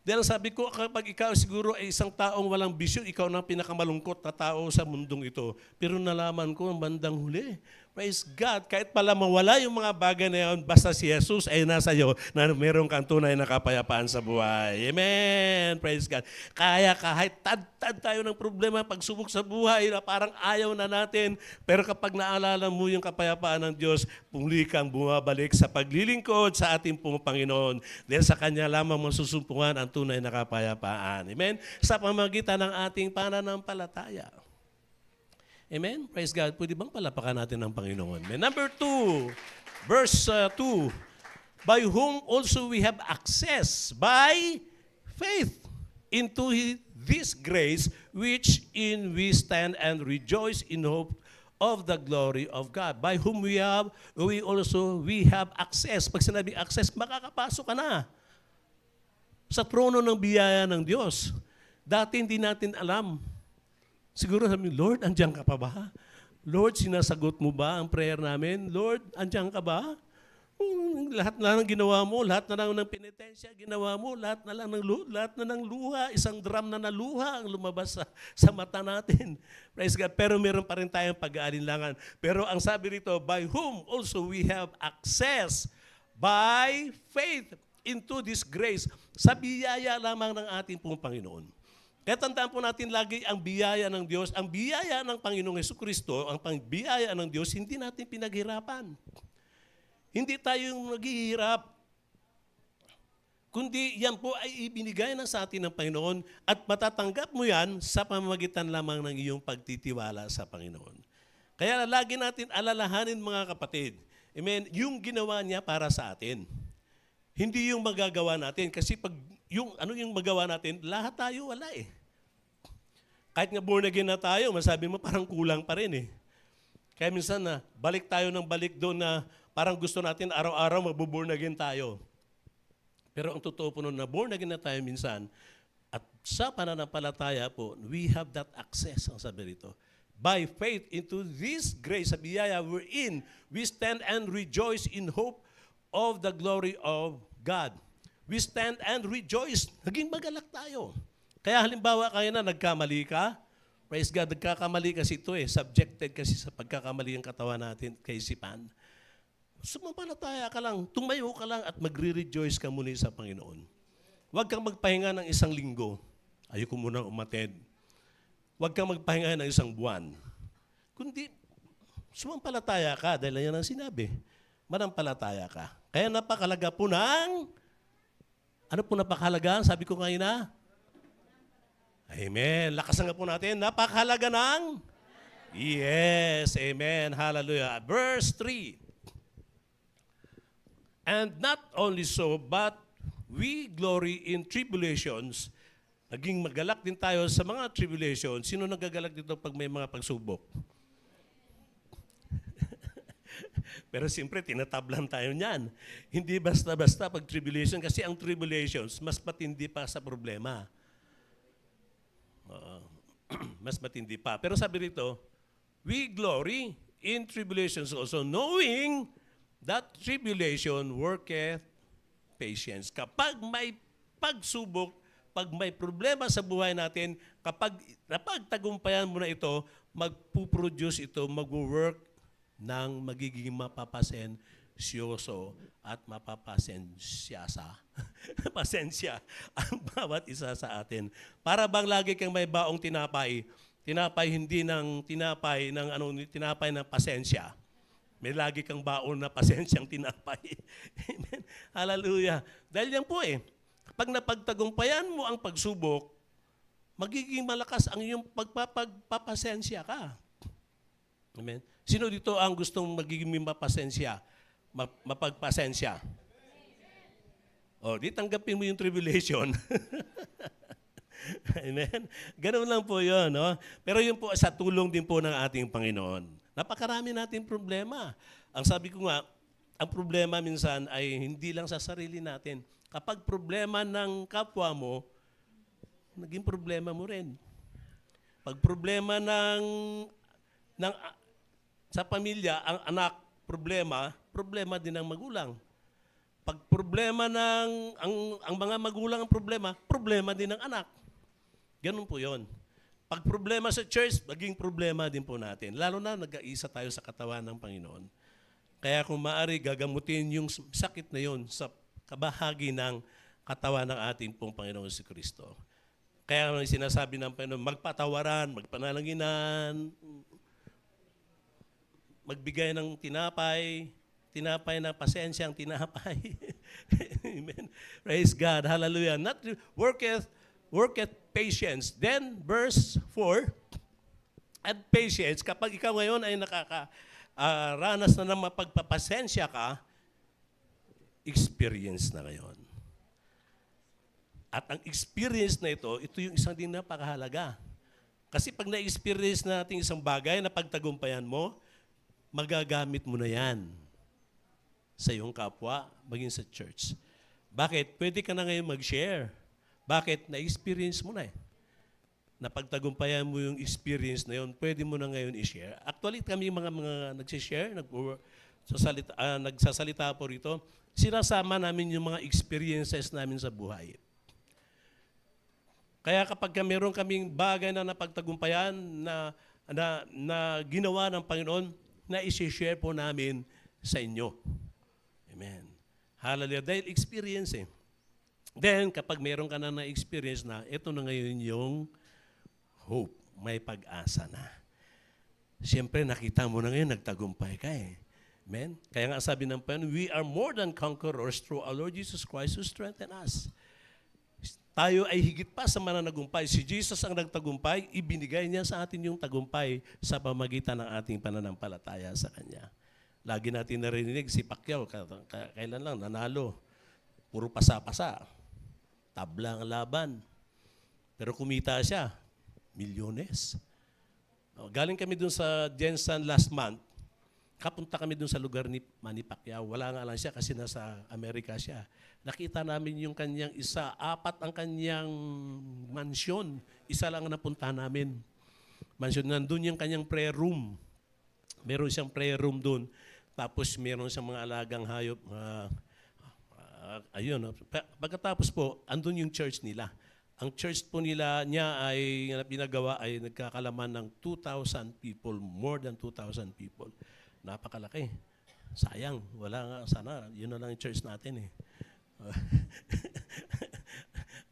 Dahil sabi ko, kapag ikaw siguro ay isang taong walang bisyo, ikaw na pinakamalungkot na tao sa mundong ito. Pero nalaman ko ang bandang huli. Praise God, kahit pala mawala yung mga bagay na yun, basta si Jesus ay nasa iyo na meron kang tunay na kapayapaan sa buhay. Amen. Praise God. Kaya kahit tad tayo ng problema, pagsubok sa buhay na parang ayaw na natin, pero kapag naalala mo yung kapayapaan ng Diyos, muli kang bumabalik sa paglilingkod sa ating pong Panginoon. Dahil sa Kanya lamang masusumpungan ang tunay na kapayapaan. Amen. Sa pamagitan ng ating pananampalataya. Amen? Praise God. Pwede bang palapakan natin ng Panginoon? Amen. Number 2, verse 2, by whom also we have access by faith into this grace which in we stand and rejoice in hope of the glory of God. By whom we have access. Pag sinabi access, makakapasok ka na sa trono ng biyaya ng Diyos. Dati hindi natin alam. Siguro sabi, Lord, andiyan ka pa ba? Lord, sinasagot mo ba ang prayer namin? Lord, andiyan ka ba? Lahat na lang ng ginawa mo, lahat na lang ng penitensya ginawa mo, lahat na ng luha, isang drum na naluha ang lumabas sa mata natin. Praise God. Pero meron pa rin tayong pag-aalinlangan. Pero ang sabi rito, by whom also we have access by faith into this grace. Sa biyaya lamang ng ating pong Panginoon. Kaya tandaan po natin lagi ang biyaya ng Diyos. Ang biyaya ng Panginoong Jesucristo, ang biyaya ng Diyos, hindi natin pinaghirapan. Hindi tayo yung naghihirap. Kundi yan po ay ibinigay na sa atin ng Panginoon at matatanggap mo yan sa pamamagitan lamang ng iyong pagtitiwala sa Panginoon. Kaya lagi natin alalahanin mga kapatid, amen, yung ginawa niya para sa atin. Hindi yung magagawa natin. Kasi pag yung magawa natin, lahat tayo wala eh. Kahit nga born again na tayo, masabi mo parang kulang pa rin eh. Kaya minsan na balik tayo ng balik doon na parang gusto natin araw-araw magbo-born again tayo. Pero ang totoo po nun na born again na tayo minsan, at sa pananampalataya po, we have that access, ang sabi rito. By faith into this grace, sa biyaya we're in, we stand and rejoice in hope of the glory of God. We stand and rejoice. Naging magalak tayo. Kaya halimbawa kayo na nagkamali ka, praise God, nagkakamali kasi ito eh, subjected kasi sa pagkakamali ang katawan natin, kaisipan. Sumampalataya ka lang, tumayo ka lang at magre-rejoice ka muli sa Panginoon. Huwag kang magpahinga ng isang linggo. Ayoko munang umattend. Huwag kang magpahinga ng isang buwan. Kundi, sumampalataya ka dahil yan ang sinabi. Manampalataya ka. Kaya napakalaga po ng, ano po napakalaga? Sabi ko ngayon na, amen. Lakasan nga po natin. Napakalaga ng, yes, amen, hallelujah. Verse 3. And not only so, but we glory in tribulations. Naging magalak din tayo sa mga tribulations. Sino nagagalak dito pag may mga pagsubok? Pero siyempre, tinatablan tayo niyan. Hindi basta-basta pag tribulation, kasi ang tribulations, mas matindi pa sa problema. Mas matindi pa. Pero sabi rito, we glory in tribulations also, knowing that tribulation worketh patience. Kapag may pagsubok, pag may problema sa buhay natin, kapag napagtagumpayan mo na ito, magpuproduce ito, mag-work ng magiging mapapasensyoso at mapapasensyasa. Pasensya ang bawat isa sa atin. Para bang lagi kang may baong tinapay, hindi ng tinapay ng pasensya. May lagi kang baon na pasensyang tinapay. Amen. Hallelujah. Dahil yan po eh, kapag napagtagumpayan mo ang pagsubok, magiging malakas ang iyong pagpapasensya ka. Amen. Sino dito ang gustong magiging mapasensya? Mapagpasensya? O, di tanggapin mo yung tribulation. Amen. Ganun lang po yun. No? Pero yun po sa tulong din po ng ating Panginoon. Napakarami nating problema. Ang sabi ko nga, ang problema minsan ay hindi lang sa sarili natin. Kapag problema ng kapwa mo, naging problema mo rin. Pag problema sa pamilya, ang anak, problema din ng magulang. Pag problema ang mga magulang ang problema din ng anak. Ganun po yon. Pag problema sa church, maging problema din po natin. Lalo na nag-aisa tayo sa katawan ng Panginoon. Kaya kung maaari, gagamutin yung sakit na yon sa kabahagi ng katawan ng ating pong Panginoon si Kristo. Kaya sinasabi ng Panginoon, magpatawaran, magpanalanginan, magbigay ng tinapay na pasensyang tinapay. Amen. Praise God. Hallelujah. Not worketh patience. Then verse 4, at patience, kapag ikaw ngayon ay ranas na ng mapagpapasensya ka, experience na ngayon. At ang experience na ito yung isang din napakahalaga. Kasi pag na-experience natin isang bagay na pagtagumpayan mo, magagamit mo na yan sa iyong kapwa, maging sa church. Bakit? Pwede ka na ngayon mag-share. Bakit? Na-experience mo na eh. Napagtagumpayan mo yung experience na yun, pwede mo na ngayon i-share. Actually, kami mga nagsishare, nagsasalita po rito, sinasama namin yung mga experiences namin sa buhay. Kaya kapag meron kaming bagay na napagtagumpayan na ginawa ng Panginoon, na isi-share po namin sa inyo. Amen. Hallelujah. Dahil experience eh. Then, kapag meron ka na experience na, ito na ngayon yung hope. May pag-asa na. Siyempre, nakita mo na ngayon, nagtagumpay ka eh. Amen. Kaya nga sabi ng Panginoon, we are more than conquerors through our Lord Jesus Christ who strengthen us. Tayo ay higit pa sa mananagumpay. Si Jesus ang nagtagumpay, ibinigay niya sa atin yung tagumpay sa pamagitan ng ating pananampalataya sa Kanya. Lagi natin narinig si Pacquiao, kailan lang, nanalo. Puro pasa-pasa. Tabla ang laban. Pero kumita siya, milyones. Galing kami dun sa Jensen last month. Kapunta kami dun sa lugar ni Manny Pacquiao. Wala nga lang siya kasi nasa Amerika siya. Nakita namin yung kanyang apat ang kanyang mansyon. Isa lang ang napunta namin. Mansyon, nandun yung kanyang prayer room. Meron siyang prayer room dun. Tapos meron siyang mga alagang hayop. Ayun. Pagkatapos po, andun yung church nila. Ang church po niya ay pinagawa ay nagkakalaman ng 2,000 people, more than 2,000 people. Napakalaki. Sayang, wala nga sana. Yun na lang yung church natin eh.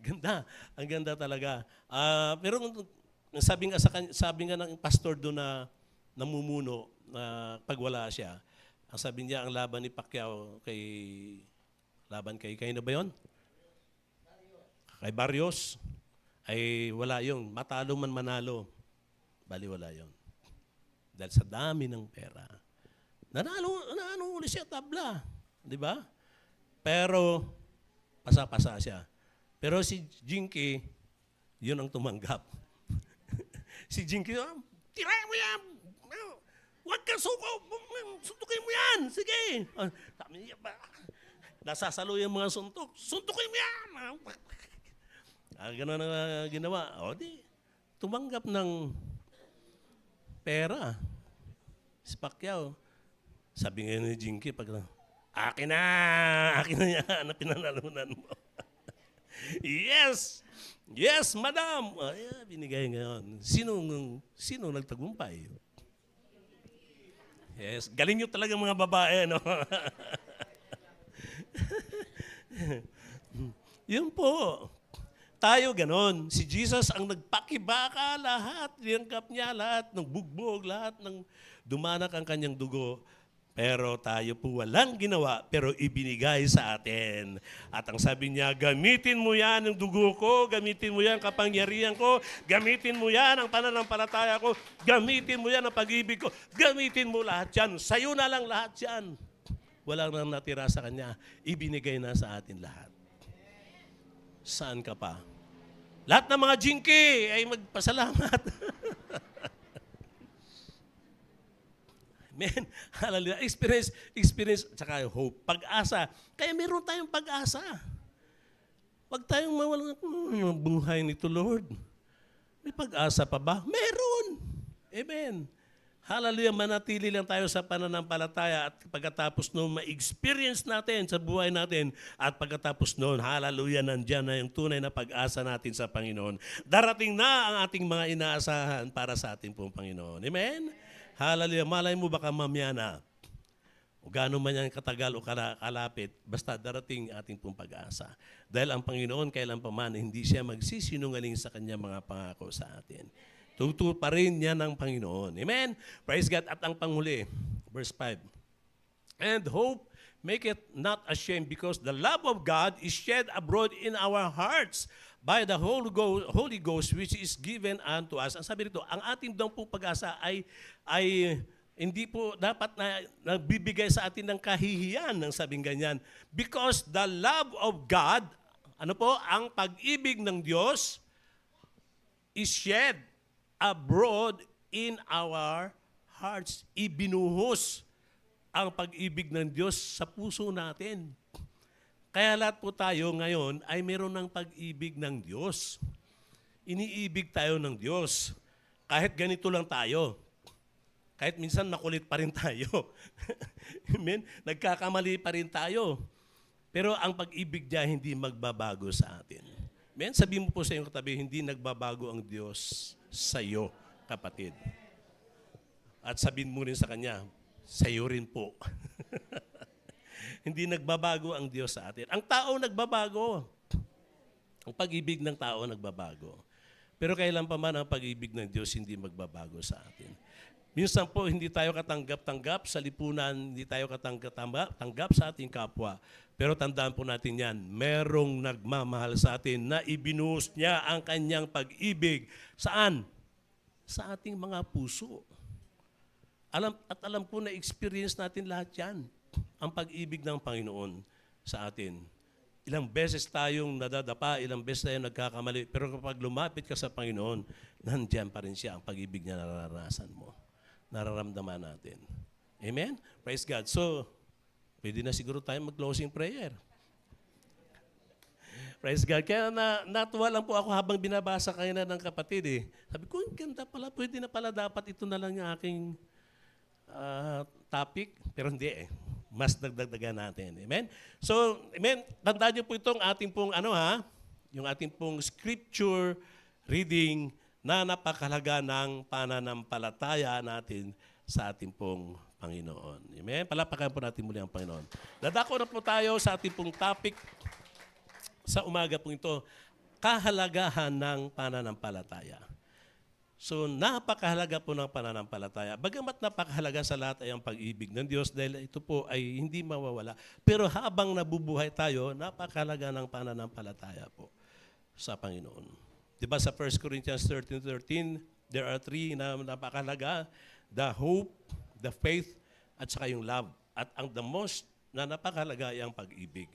Ganda. Ang ganda talaga. Pero sabi nga ng pastor doon na namumuno na pag wala siya, ang sabi niya, ang laban ni Pacquiao laban kay na ba yun? Kay Barrios, ay wala yun. Matalo man manalo, bali wala yun. Dahil sa dami ng pera. Nanalo ulit siya tabla. Di ba? Pero, pasa-pasa siya. Pero si Jinky, yun ang tumanggap. Si Jinky, tirayan mo yan! Huwag kang suko! Suntukin mo yan! Sige! Sabi niya ba? Nasasalo yung mga suntok. Suntukin mo yan! Ganun ang ginawa. O di, tumanggap ng pera. Si Pacquiao. Sabi ngayon ni Jinky, akin na yan na pinanalunan mo. Yes! Yes, madam! Binigay ngayon. Sino nagtagumpay? Yes, galing nyo talaga mga babae, no? Yun po. Tayo ganon. Si Jesus ang nagpakibaka lahat. Liyangkap niya lahat ng bugbog, lahat ng dumanak ang kanyang dugo. Pero tayo po walang ginawa, pero ibinigay sa atin. At ang sabi niya, gamitin mo yan ang dugo ko, gamitin mo yan kapangyarihan ko, gamitin mo yan ang pananampalataya ko, gamitin mo yan ang pag-ibig ko, gamitin mo lahat yan. Sa'yo na lang lahat yan. Walang nang natira sa Kanya, ibinigay na sa atin lahat. Saan ka pa? Lahat ng mga Jinky ay magpasalamat. Amen. Hallelujah. Experience, tsaka hope. Pag-asa. Kaya meron tayong pag-asa. Huwag tayong mawalan ng buhay nito, Lord. May pag-asa pa ba? Meron. Amen. Hallelujah. Manatili lang tayo sa pananampalataya at pagkatapos noon, ma-experience natin sa buhay natin at pagkatapos noon, hallelujah, nandyan na yung tunay na pag-asa natin sa Panginoon. Darating na ang ating mga inaasahan para sa ating pong Panginoon. Amen? Hallelujah. Malay mo baka mamaya na o gaano man yan katagal o kalapit, basta darating ating pong pag-asa. Dahil ang Panginoon kailan pa man, hindi siya magsisinungaling sa kanya mga pangako sa atin. Tutu pa rin yan ng Panginoon. Amen? Praise God. At ang panghuli, verse 5. And hope make it not ashamed because the love of God is shed abroad in our hearts by the Holy Ghost which is given unto us. Ang sabi rito, ang ating daw po pag-asa ay hindi po dapat na nagbibigay sa atin ng kahihiyan ng sabing ganyan. Because the love of God, ano po, ang pag-ibig ng Diyos is shed abroad in our hearts. Ibinuhos ang pag-ibig ng Diyos sa puso natin. Kaya lahat po tayo ngayon ay meron ng pag-ibig ng Diyos. Iniibig tayo ng Diyos. Kahit ganito lang tayo. Kahit minsan makulit pa rin tayo. Amen? Nagkakamali pa rin tayo. Pero ang pag-ibig niya hindi magbabago sa atin. Amen? Sabihin mo po sa iyong katabi, hindi nagbabago ang Diyos sa iyo, kapatid. At sabihin mo rin sa Kanya, sa iyo rin po. Hindi nagbabago ang Diyos sa atin. Ang tao nagbabago. Ang pag-ibig ng tao nagbabago. Pero kailan pa man ang pag-ibig ng Diyos hindi magbabago sa atin. Minsan po, hindi tayo katanggap-tanggap sa lipunan, hindi tayo katanggap sa ating kapwa. Pero tandaan po natin yan, merong nagmamahal sa atin na ibinuhos niya ang kanyang pag-ibig. Saan? Sa ating mga puso. Alam po na experience natin lahat yan. Ang pag-ibig ng Panginoon sa atin. Ilang beses tayong nadadapa, ilang beses tayong nagkakamali. Pero kapag lumapit ka sa Panginoon, nandiyan pa rin siya ang pag-ibig niya na nararanasan mo. Nararamdaman natin. Amen? Praise God. So, pwede na siguro tayo mag-closing prayer. Praise God. Kaya natuwa lang po ako habang binabasa kayo na ng kapatid eh. Sabi ko, ganda pala, pwede na pala dapat ito na lang yung aking topic. Pero hindi eh. Mas nagdagdagan natin. Amen? So, amen. Tandaan niyo po itong ating pong yung ating pong scripture reading na napakahalaga ng pananampalataya natin sa ating pong Panginoon. Amen? Palapakan po natin muli ang Panginoon. Dadako na po tayo sa ating pong topic sa umaga po ito, kahalagahan ng pananampalataya. So, napakahalaga po ng pananampalataya. Bagamat napakahalaga sa lahat ay ang pag-ibig ng Diyos dahil ito po ay hindi mawawala. Pero habang nabubuhay tayo, napakahalaga ng pananampalataya po sa Panginoon. Diba sa 1 Corinthians 13:13, there are three na napakahalaga, the hope, the faith, at saka yung love. At ang the most na napakahalaga ay ang pag-ibig.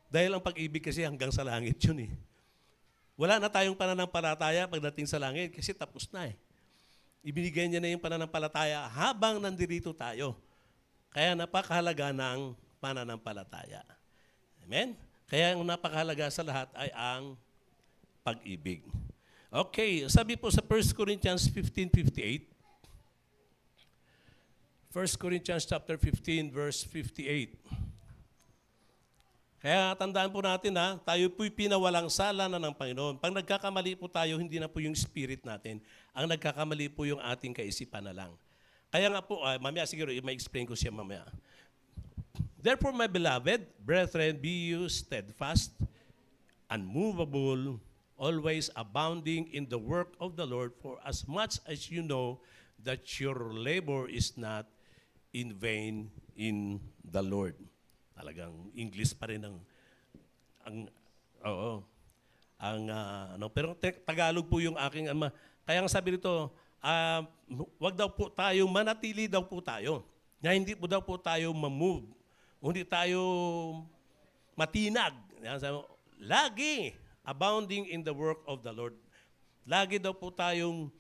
Dahil ang pag-ibig kasi hanggang sa langit yun eh. Wala na tayong pananampalataya pagdating sa langit kasi tapos na eh. Ibinigay niya na yung pananampalataya habang nandito tayo. Kaya napakahalaga ng pananampalataya. Amen? Kaya ang napakahalaga sa lahat ay ang pag-ibig. Okay, sabi po sa 1 Corinthians 15:58. 1 Corinthians chapter 15 verse 58. Kaya tandaan po natin tayo po'y pinawalang sala na ng Panginoon. Pag nagkakamali po tayo, hindi na po yung spirit natin. Ang nagkakamali po yung ating kaisipan na lang. Kaya nga po, mamaya siguro, ma-explain ko siya mamaya. Therefore, my beloved, brethren, be you steadfast, unmovable, always abounding in the work of the Lord, for as much as you know that your labor is not in vain in the Lord. Talagang English pa rin pero Tagalog po yung aking kaya ang sabi nito, wag daw po tayo manatili daw po tayo. Na hindi po daw po tayo ma-move. Hindi tayo matinag. Lagi abounding in the work of the Lord. Lagi daw po tayong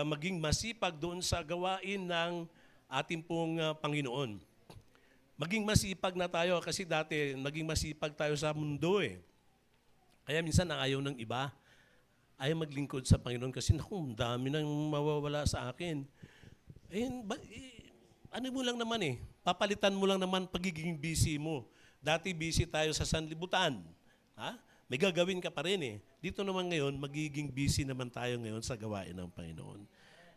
maging masipag doon sa gawain ng ating pong Panginoon. Maging masipag na tayo kasi dati naging masipag tayo sa mundo eh. Kaya minsan ang ayaw ng iba ay maglingkod sa Panginoon kasi naku, dami nang mawawala sa akin. Ano mo lang naman eh, papalitan mo lang naman pagiging busy mo. Dati busy tayo sa sanlibutan. May gagawin ka pa rin eh. Dito naman ngayon, magiging busy naman tayo ngayon sa gawain ng Panginoon.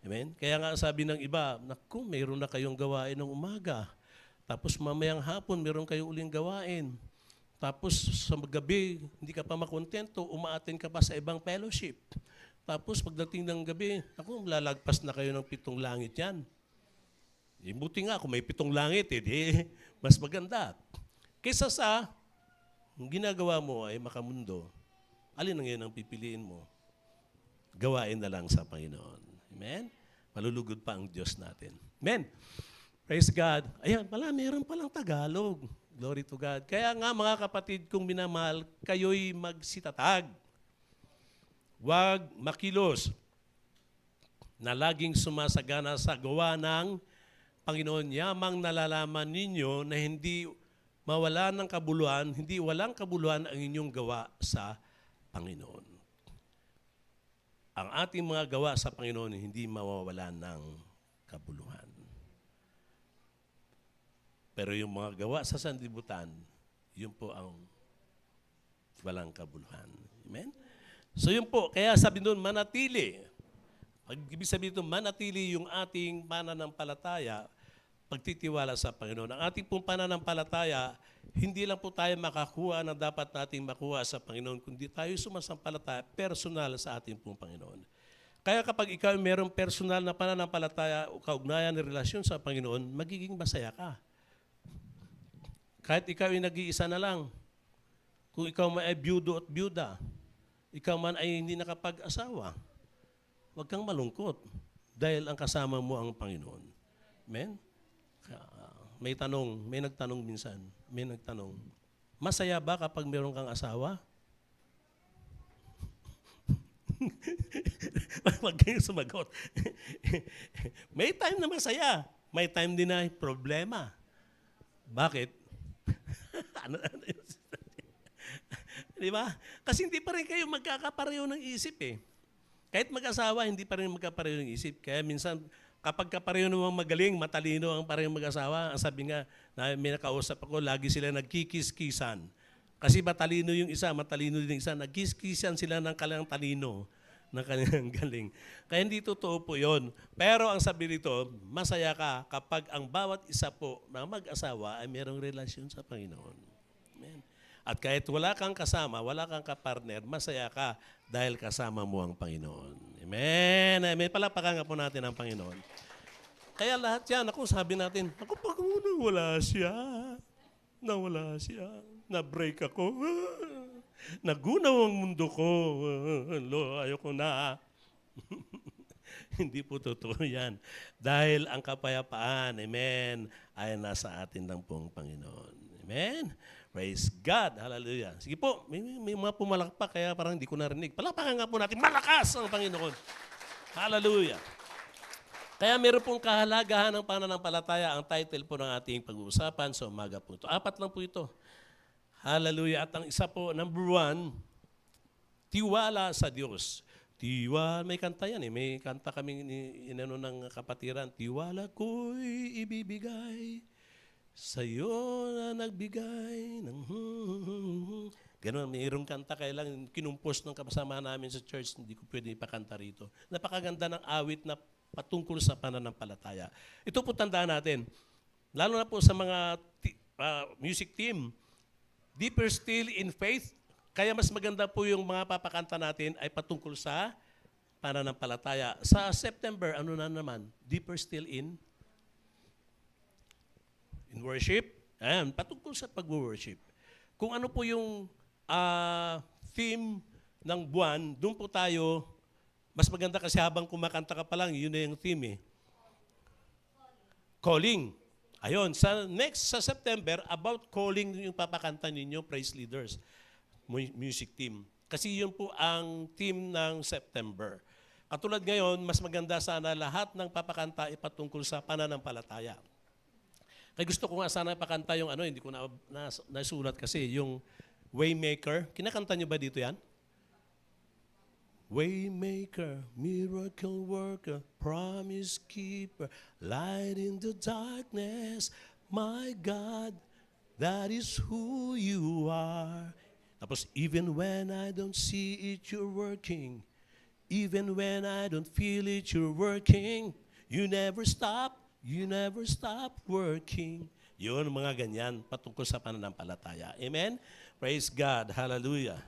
Amen? Kaya nga sabi ng iba, naku, mayroon na kayong gawain ng umaga. Tapos mamayang hapon, meron kayo uling gawain. Tapos sa gabi, hindi ka pa makontento, umaattend ka pa sa ibang fellowship. Tapos pagdating ng gabi, ako, lalagpas na kayo ng 7 langit yan. Buti nga, kung may 7 langit, mas maganda. Kaysa sa, ang ginagawa mo ay makamundo, alin ang yun ang pipiliin mo? Gawain na lang sa Panginoon. Amen? Malulugod pa ang Diyos natin. Amen? Praise God. Ayan, meron palang Tagalog. Glory to God. Kaya nga mga kapatid kong minamahal, kayo'y magsitatag. Huwag makilos na laging sumasagana sa gawa ng Panginoon. Yamang nalalaman ninyo na hindi mawala ng kabuluhan, hindi walang kabuluhan ang inyong gawa sa Panginoon. Ang ating mga gawa sa Panginoon hindi mawawalan ng kabuluhan. Pero yung mga gawa sa sanlibutan, yun po ang walang kabuluhan. Amen? So yun po, kaya sabi doon, manatili. Pag ibig sabihin ito, manatili yung ating pananampalataya, pagtitiwala sa Panginoon. Ang ating pong pananampalataya, hindi lang po tayo makakuha na dapat nating makuha sa Panginoon, kundi tayo sumasampalataya personal sa ating pong Panginoon. Kaya kapag ikaw mayroong personal na pananampalataya o kaugnayan ng relasyon sa Panginoon, magiging masaya ka. Kahit ikaw ay nag-iisa na lang, kung ikaw man ay byudo at byuda, ikaw man ay hindi nakapag-asawa, huwag kang malungkot dahil ang kasama mo ang Panginoon. Amen? May nagtanong minsan, masaya ba kapag meron kang asawa? Huwag kayong sumagot. May time na masaya, may time din na problema. Bakit? Di ba? Kasi hindi pa rin kayo magkakapareho ng isip eh. Kahit mag-asawa, hindi pa rin magkapareho ng isip. Kaya minsan, kapag kapareho namang magaling, matalino ang parehong mag-asawa, ang sabi nga, na may nakausap ako, lagi sila nagkikis-kisan. Kasi matalino yung isa, matalino din yung isa, nagkis-kisan sila ng kanilang talino, ng kanilang galing. Kaya hindi totoo po yun. Pero ang sabi nito, masaya ka kapag ang bawat isa po na mag-asawa ay mayroong relasyon sa Panginoon. Amen. At kahit wala kang kasama, wala kang kapartner, masaya ka dahil kasama mo ang Panginoon. Amen. Amen. Palapakan nga po natin ang Panginoon. Kaya lahat yan, sabi natin, pag nawala siya, na-break ako, nagunaw ang mundo ko, ayoko na. Hindi po totoo yan. Dahil ang kapayapaan, amen, ay nasa atin lang pong Panginoon. Amen. Praise God. Hallelujah. Sige po, may mga pumalakpak kaya parang hindi ko narinig. Palakpakan nga po natin, malakas ang Panginoon. Hallelujah. Kaya meron pong kahalagahan ng pananampalataya. Ang title po ng ating pag-uusapan sa umaga po ito. 4 lang po ito. Hallelujah. At ang isa po, number 1, tiwala sa Diyos. May kanta yan eh. May kanta kaming inano ng kapatiran. Tiwala ko'y ibibigay sa'yo na nagbigay ng Ganon, mayroong kanta kailang kinumpos ng kasama namin sa church, hindi ko pwede ipakanta rito. Napakaganda ng awit na patungkol sa pananampalataya. Ito po tandaan natin, lalo na po sa mga music team, deeper still in faith, kaya mas maganda po yung mga papakanta natin ay patungkol sa pananampalataya. Sa September, ano na naman? Deeper still in worship. Ayan, patungkol sa pag-worship. Kung ano po yung theme ng buwan, doon po tayo, mas maganda kasi habang kumakanta ka pa lang, yun na yung theme eh. Calling. Ayun, sa September, about calling yung papakanta ninyo, praise leaders, music team. Kasi yun po ang theme ng September. Katulad ngayon, mas maganda sana lahat ng papakanta ipatungkol sa pananampalataya. Kaya gusto ko nga sana ipakanta yung hindi ko nasulat kasi, yung Waymaker. Kinakanta niyo ba dito yan? Waymaker, miracle worker, promise keeper, light in the darkness, my God, that is who you are. Tapos, even when I don't see it, you're working. Even when I don't feel it, you're working. You never stop working. Yun, mga ganyan, patungkol sa pananampalataya. Amen? Praise God. Hallelujah.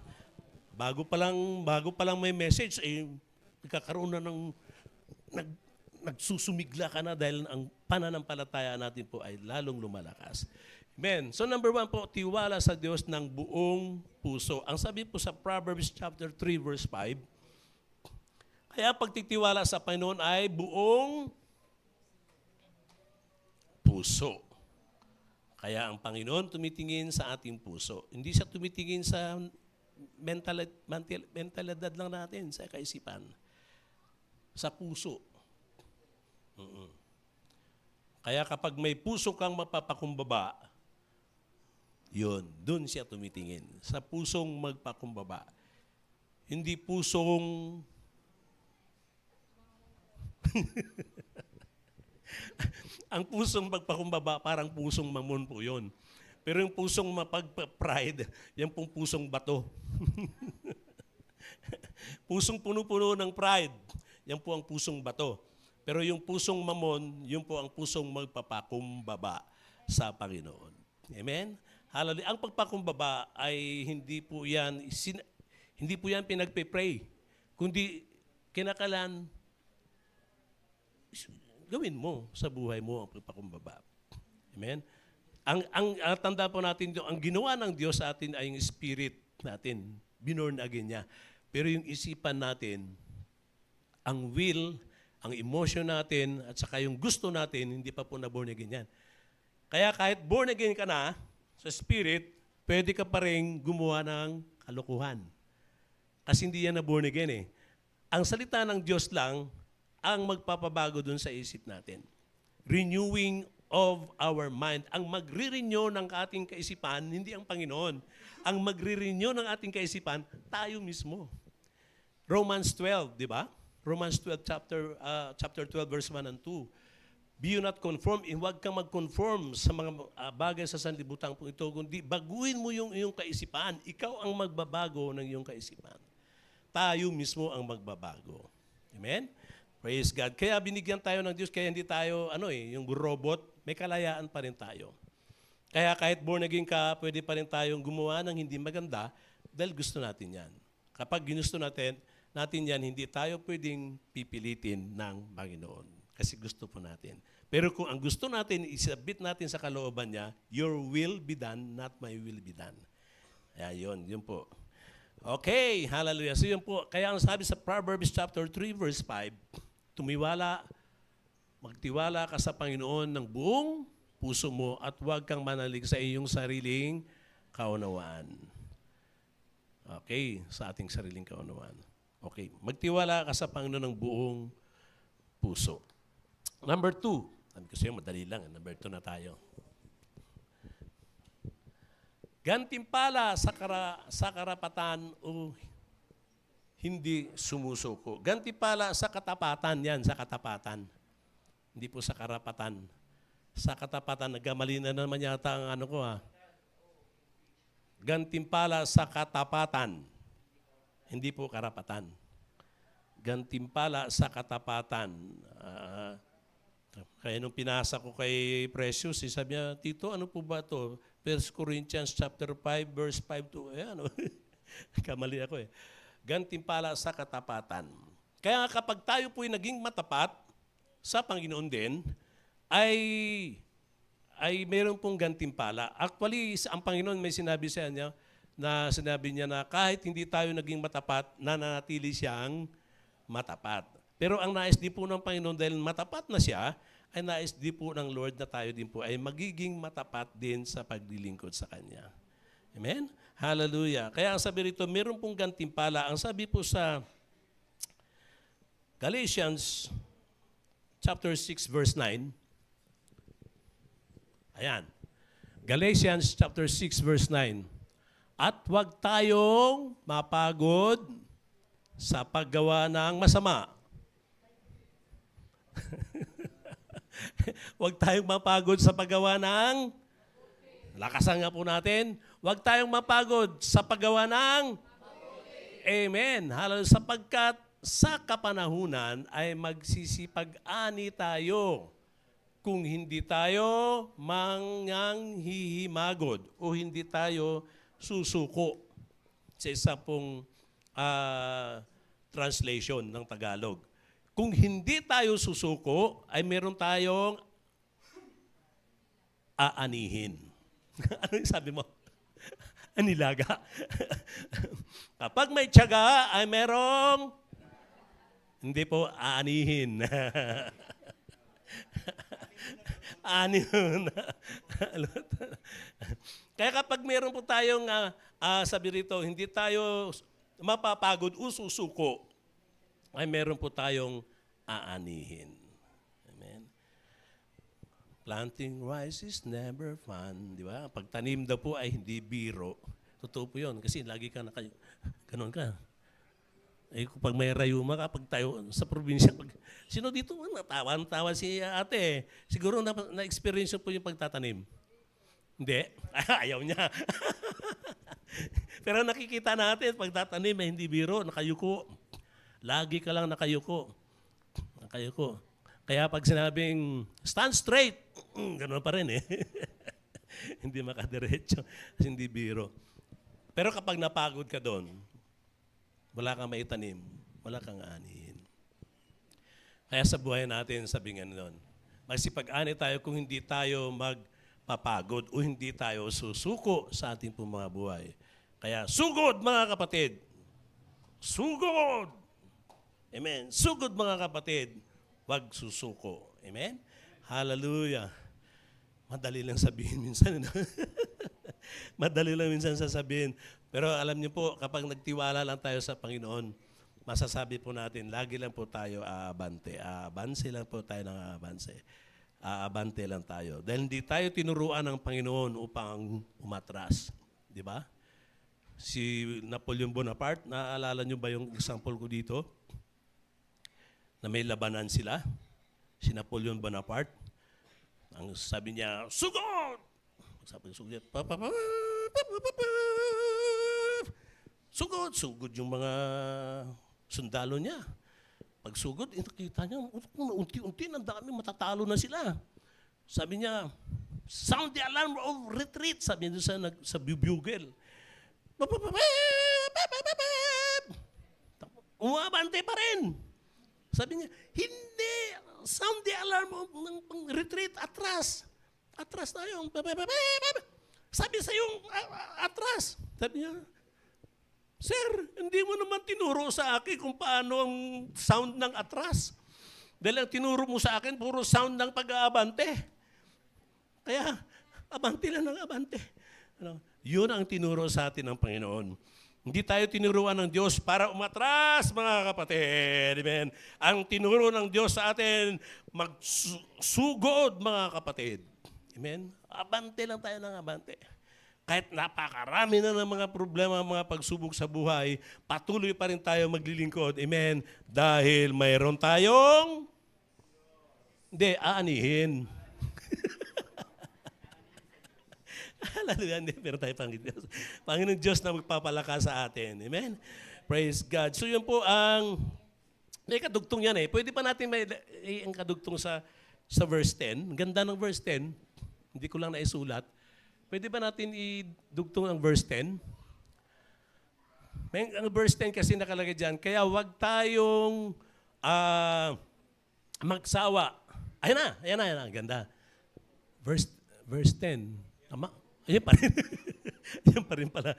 Bago pa lang may message, nagkakaroon na ng, nagsusumigla ka na dahil ang pananampalataya natin po ay lalong lumalakas. Amen. So number 1 po, tiwala sa Diyos ng buong puso. Ang sabi po sa Proverbs chapter 3 verse 5, kaya pagtitiwala sa Panginoon ay buong puso. Kaya ang Panginoon tumitingin sa ating puso. Hindi siya tumitingin sa mentalidad lang natin, sa kaisipan. Sa puso. Kaya kapag may puso kang mapapakumbaba, yun, dun siya tumitingin. Sa pusong magpakumbaba. Hindi pusong ang pusong magpakumbaba, parang pusong mamon po yun. Pero yung pusong mapag-pride, yan pong pusong bato. Pusong puno-puno ng pride, yan po ang pusong bato. Pero yung pusong mamon, yun po ang pusong magpapakumbaba sa Panginoon. Amen? Hallelujah. Ang pagpakumbaba ay hindi po yan pinagpe-pray, kundi kinakalan gawin mo sa buhay mo ang pagpakumbaba. Amen? Ang tanda po natin, ang ginawa ng Diyos sa atin ay yung spirit natin, binorn again niya. Pero yung isipan natin, ang will, ang emotion natin, at saka yung gusto natin, hindi pa po na born again yan. Kaya kahit born again ka na, sa spirit, pwede ka pa rin gumawa ng kalokohan. Kasi hindi yan na born again eh. Ang salita ng Diyos lang ang magpapabago dun sa isip natin. Renewing of our mind. Ang magre-renew ng ating kaisipan, hindi ang Panginoon. Ang magre-renew ng ating kaisipan, tayo mismo. Romans 12, di ba? Romans 12, chapter 12, verse 1 and 2. Be you not conformed, huwag kang mag-conform sa mga bagay sa sanlibutan po ito, kundi baguhin mo yung iyong kaisipan. Ikaw ang magbabago ng iyong kaisipan. Tayo mismo ang magbabago. Amen? Praise God. Kaya binigyan tayo ng Diyos, kaya hindi tayo, yung robot, may kalayaan pa rin tayo. Kaya kahit born again ka, pwede pa rin tayong gumawa ng hindi maganda dahil gusto natin yan. Kapag ginusto natin yan, hindi tayo pwedeng pipilitin ng Panginoon. Kasi gusto po natin. Pero kung ang gusto natin, isabit natin sa kalooban niya, your will be done, not my will be done. Kaya yun po. Okay, hallelujah. So yun po, kaya ang sabi sa Proverbs chapter 3 verse 5, magtiwala ka sa Panginoon ng buong puso mo at huwag kang manalig sa iyong sariling kaunawaan. Okay, sa ating sariling kaunawaan. Okay, magtiwala ka sa Panginoon ng buong puso. Number 2, sabi ko sa'yo, madali lang. Number 2 na tayo. Gantimpala sa karapatan o hindi sumusuko. Gantimpala sa katapatan yan, sa katapatan. Hindi po sa karapatan. Sa katapatan, nagkamali na naman yata ang Gantimpala sa katapatan. Hindi po karapatan. Gantimpala sa katapatan. Kaya nung pinasa ko kay Precious, sabi niya, Tito, ano po ba ito? 1 Corinthians chapter 5, verse 5 to, kamali ako eh. Gantimpala sa katapatan. Kaya kapag tayo po'y naging matapat sa Panginoon din, ay meron pong gantimpala. Actually, ang Panginoon may sinabi sa niya, na kahit hindi tayo naging matapat, nananatili siyang matapat. Pero ang nais din po ng Panginoon dahil matapat na siya, ay nais din po ng Lord na tayo din po ay magiging matapat din sa paglilingkod sa Kanya. Amen? Hallelujah. Kaya ang sabi rito, meron pong gantimpala. Ang sabi po sa Galatians chapter 6 verse 9, ayan. Galatians chapter 6 verse 9, at huwag tayong mapagod sa paggawa ng masama. Huwag tayong mapagod sa paggawa ng, lakasan nga po natin, huwag tayong mapagod sa paggawa ng, amen. Hallelujah. Sapagkat sa kapanahunan ay magsisipag-ani tayo kung hindi tayo manghihimagod o hindi tayo susuko. Sa isa pong translation ng Tagalog. Kung hindi tayo susuko, ay meron tayong aanihin. Ano yung sabi mo? Anilaga. Kapag may tiyaga, ay merong hindi po aanihin. Aanihin. Kaya kapag meron po tayong sabi rito, hindi tayo mapapagod o susuko, ay meron po tayong aanihin. Amen. Planting rice is never fun. Di ba? Pagtanim daw po ay hindi biro. Totoo po yun. Kasi lagi ka ganon ka. Eh, pag may rayuma ka, pag tayo sa probinsya, sino dito, natawa si ate. Siguro na-experience po yung pagtatanim. Hindi. Ayaw niya. Pero nakikita natin, pagtatanim, hindi biro, nakayuko. Lagi ka lang nakayuko. Nakayuko. Kaya pag sinabing, stand straight, gano'n pa rin eh. Hindi makadiretso, hindi biro. Pero kapag napagod ka doon, wala kang maitanim, wala kang anihin. Kaya sa buhay natin, sabi nga nun, magsipag-ani tayo kung hindi tayo magpapagod o hindi tayo susuko sa ating pong mga buhay. Kaya sugod mga kapatid! Sugod! Amen. Sugod mga kapatid, wag susuko. Amen? Hallelujah. Madali lang sabihin minsan. Madali lang minsan sasabihin. Pero alam niyo po, kapag nagtiwala lang tayo sa Panginoon, masasabi po natin, lagi lang po tayo aabante. Aabanse lang po tayo ng aabanse. Aabante lang tayo. Dahil hindi tayo tinuruan ng Panginoon upang umatras. Di ba? Si Napoleon Bonaparte, naaalala niyo ba yung example ko dito? Na may labanan sila. Si Napoleon Bonaparte. Ang sabi niya, sugod! Sabi niya, sugod. Sugod yung mga sundalo niya. Pag sugod, nakita niya, unti-unti, ang dami, matatalo na sila. Sabi niya, sound the alarm of retreat, sabi niya sa bugle. Umabante pa rin. Sabi niya, hindi, sound the alarm of retreat, atras. Atras tayo. Sabi sa yung atras. Sabi niya, Sir, hindi mo naman tinuro sa akin kung paano ang sound ng atras. Dahil ang tinuro mo sa akin, puro sound ng pag-aabante. Kaya, abante lang ng abante. Yun ang tinuro sa atin ng Panginoon. Hindi tayo tinuruan ng Diyos para umatras, mga kapatid. Amen. Ang tinuro ng Diyos sa atin, magsugod, mga kapatid. Amen. Abante lang tayo ng abante. Kahit napakarami na ng mga problema, mga pagsubok sa buhay, patuloy pa rin tayo maglilingkod. Amen. Dahil mayroon tayong aanihin. Hallelujah. Pero tayo Panginoon Diyos na magpapalakas sa atin. Amen. Praise God. So yun po may kadugtong yan eh. Pwede pa natin ang kadugtong sa verse 10. Ganda ng verse 10. Hindi ko lang naisulat. Pwede ba natin idugtong ang verse 10? Ang verse 10 kasi nakalagay dyan, kaya wag tayong magsawa. Ayan na, ganda. Verse 10. Tama? Ayan pa rin. Ayan pa rin pala.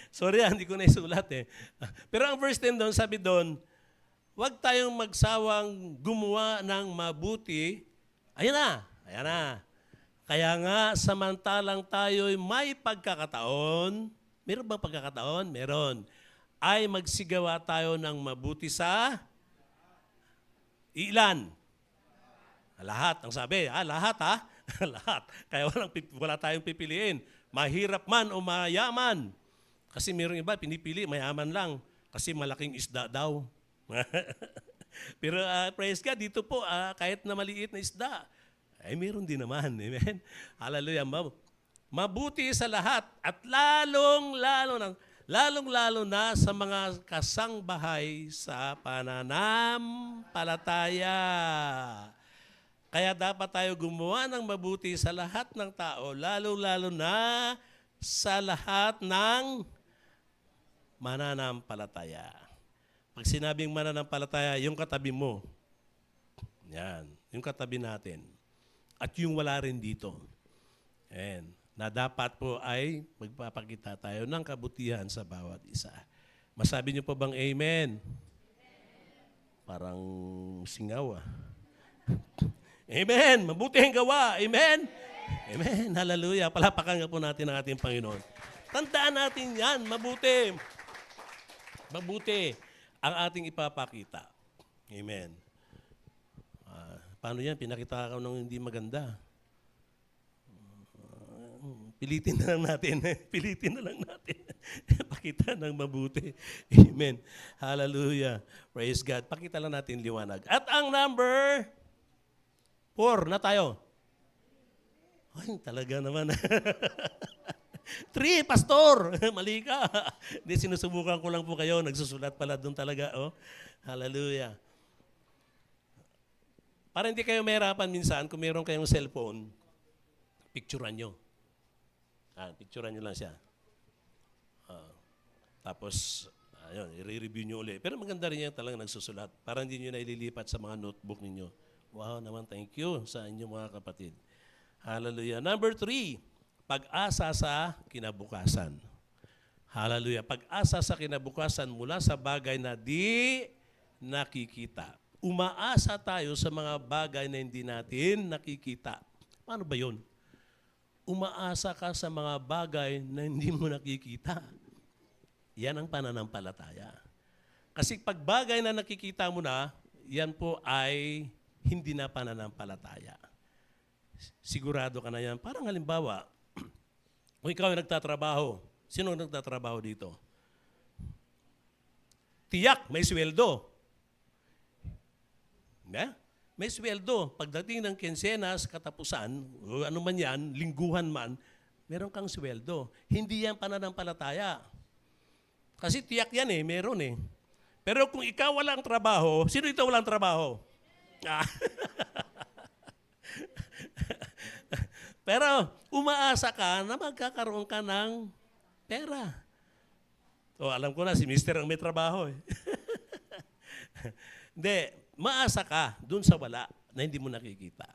Sorry, hindi ko naisulat eh. Pero ang verse 10 doon, sabi doon, wag tayong magsawang gumawa ng mabuti. Ayan na. Kaya nga, samantalang tayo'y may pagkakataon, meron bang pagkakataon? Meron. Ay magsigawa tayo ng mabuti sa ilan? Lahat. Ang sabi, lahat ha? Lahat. Kaya wala tayong pipiliin. Mahirap man o mayaman. Kasi meron iba, pinipili, mayaman lang. Kasi malaking isda daw. Pero praise God, dito po, kahit na maliit na isda, ay meron din naman. Amen? Hallelujah. Mabuti sa lahat at lalong-lalo na sa mga kasangbahay sa pananampalataya. Kaya dapat tayo gumawa ng mabuti sa lahat ng tao, lalo-lalo na sa lahat ng mananampalataya. Pag sinabing mananampalataya, yung katabi mo. Yan, yung katabi natin. At yung wala rin dito. Ayan. na dapat po ay magpapakita tayo ng kabutihan sa bawat isa. Masabi niyo po bang amen? Parang singaw ah. Amen! Mabuti ang gawa! Amen! Amen! Hallelujah! Palapakan nga po natin ang ating Panginoon. Tandaan natin yan, mabuti. Mabuti ang ating ipapakita. Amen. Paano yan? Pinakita ka ng hindi maganda. Pilitin na lang natin. Pilitin na lang natin. Pakita ng mabuti. Amen. Hallelujah. Praise God. Pakita lang natin liwanag. At ang number 4 na tayo. Ay, talaga naman. 3, pastor. Mali ka. Hindi, sinusubukan ko lang po kayo. Nagsusulat pala doon talaga. Oh. Hallelujah. Para hindi kayo mahirapan minsan, kung meron kayong cellphone, picturean nyo. Picturean nyo lang siya. Tapos, ayun, i-review nyo ulit. Pero maganda rin yan talagang nagsusulat. Para hindi nyo na ililipat sa mga notebook ninyo. Wow naman, thank you sa inyo mga kapatid. Hallelujah. Number 3, pag-asa sa kinabukasan. Hallelujah. Pag-asa sa kinabukasan mula sa bagay na di nakikita. Umaasa tayo sa mga bagay na hindi natin nakikita. Paano ba yun? Umaasa ka sa mga bagay na hindi mo nakikita. Yan ang pananampalataya. Kasi pag bagay na nakikita mo na, yan po ay hindi na pananampalataya. Sigurado ka na yan. Parang halimbawa, kung ikaw ay nagtatrabaho, sino nagtatrabaho dito? Tiyak, may sweldo. May sweldo. Pagdating ng kinsenas, katapusan, o ano man yan, lingguhan man, meron kang sweldo. Hindi yan pananampalataya. Kasi tiyak yan meron Pero kung ikaw walang trabaho, sino ito walang trabaho? Pero umaasa ka na magkakaroon ka ng pera. Alam ko na, si Mister ang may trabaho Hindi, maasa ka dun sa wala na hindi mo nakikita.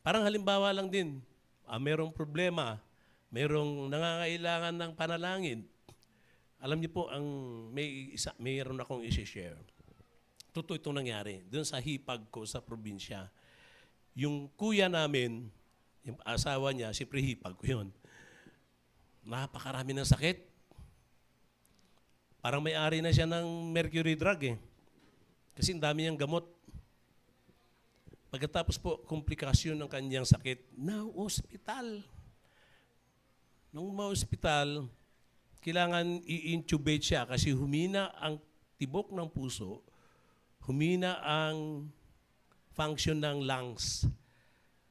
Parang halimbawa lang din, merong problema, merong nangangailangan ng panalangin. Alam niyo po, mayroon akong isi-share. Totoo itong nangyari. Doon sa hipag ko sa probinsya, yung kuya namin, yung asawa niya, si hipag ko yun, napakarami ng sakit. Parang may-ari na siya ng mercury drug Kasi ang dami niyang gamot. Pagkatapos po, komplikasyon ng kanyang sakit, na-hospital. Nung ma-hospital, kailangan i-intubate siya kasi humina ang tibok ng puso, humina ang function ng lungs.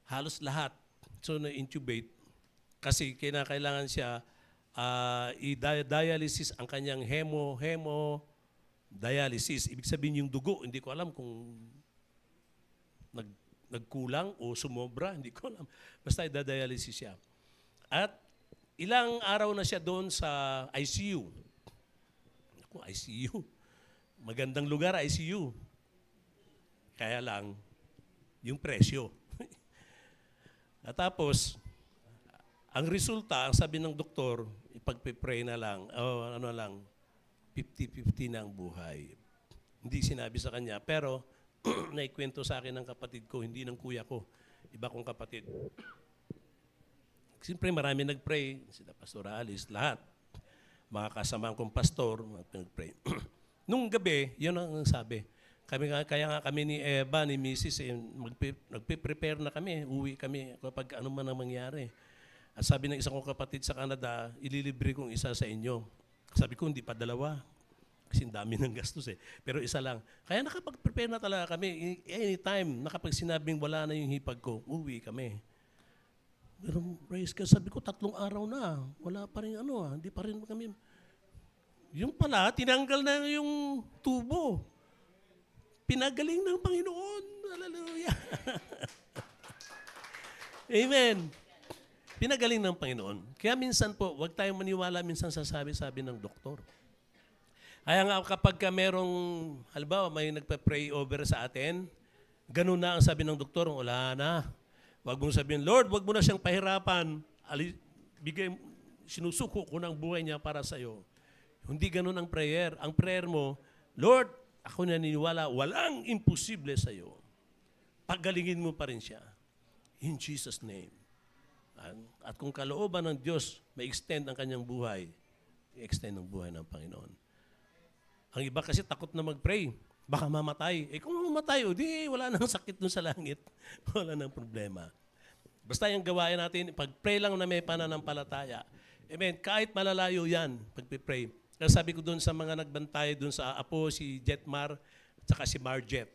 Halos lahat. So, na-intubate. Kasi kailangan siya i-dialysis ang kanyang hemodialysis. Ibig sabihin yung dugo, hindi ko alam kung nagkulang o sumobra, hindi ko alam. Basta i-dialysis siya. At ilang araw na siya doon sa ICU. Ako, ICU. Magandang lugar, ICU. Kaya lang, yung presyo. At tapos, ang resulta, ang sabi ng doktor, ipagpipray na lang, 50-50 na ang buhay. Hindi sinabi sa kanya, pero naikwento sa akin ng kapatid ko, hindi ng kuya ko, iba kong kapatid. Siyempre marami nag-pray, sila Pastor Alice, lahat. Mga kasamahan kong pastor, nag-pray. Nung gabi, yun ang sabi. Kaya nga kami ni Eva, ni Mrs., nagpe-prepare na kami, uwi kami kapag ano man ang mangyari. At sabi ng isang kong kapatid sa Canada, ililibre kong isa sa inyo. Sabi ko, hindi pa dalawa. Kasi dami ng gastos Pero isa lang. Kaya nakapag-prepare na talaga kami. Anytime, nakapag sinabing wala na yung hipag ko, uwi kami. Pero praise God, sabi ko, 3 araw na. Wala pa rin hindi pa rin kami. Yung pala, tinanggal na yung tubo. Pinagaling ng Panginoon. Hallelujah. Amen. Pinagaling ng Panginoon. Kaya minsan po, huwag tayong maniwala minsan sa sabi-sabi ng doktor. Kaya nga kapag merong, halimbawa may nagpa-pray over sa atin, ganun na ang sabi ng doktor, wala na. Huwag mong sabihin, Lord, huwag mo na siyang pahirapan. sinusuko ko ng buhay niya para sa iyo. Hindi ganun ang prayer. Ang prayer mo, Lord, ako naniniwala, walang imposible sa iyo. Paggalingin mo pa rin siya. In Jesus' name. At kung kalooban ng Diyos, ma-extend ang kanyang buhay, i-extend ang buhay ng Panginoon. Ang iba kasi takot na mag-pray. Baka mamatay. Kung mamatay, di wala nang sakit dun sa langit. Wala nang problema. Basta yung gawain natin, pag-pray lang na may pananampalataya. Amen. Kahit malalayo yan, pag-pray. Kaya sabi ko doon sa mga nagbantay, doon sa apo, si Jetmar, at saka si Marjet.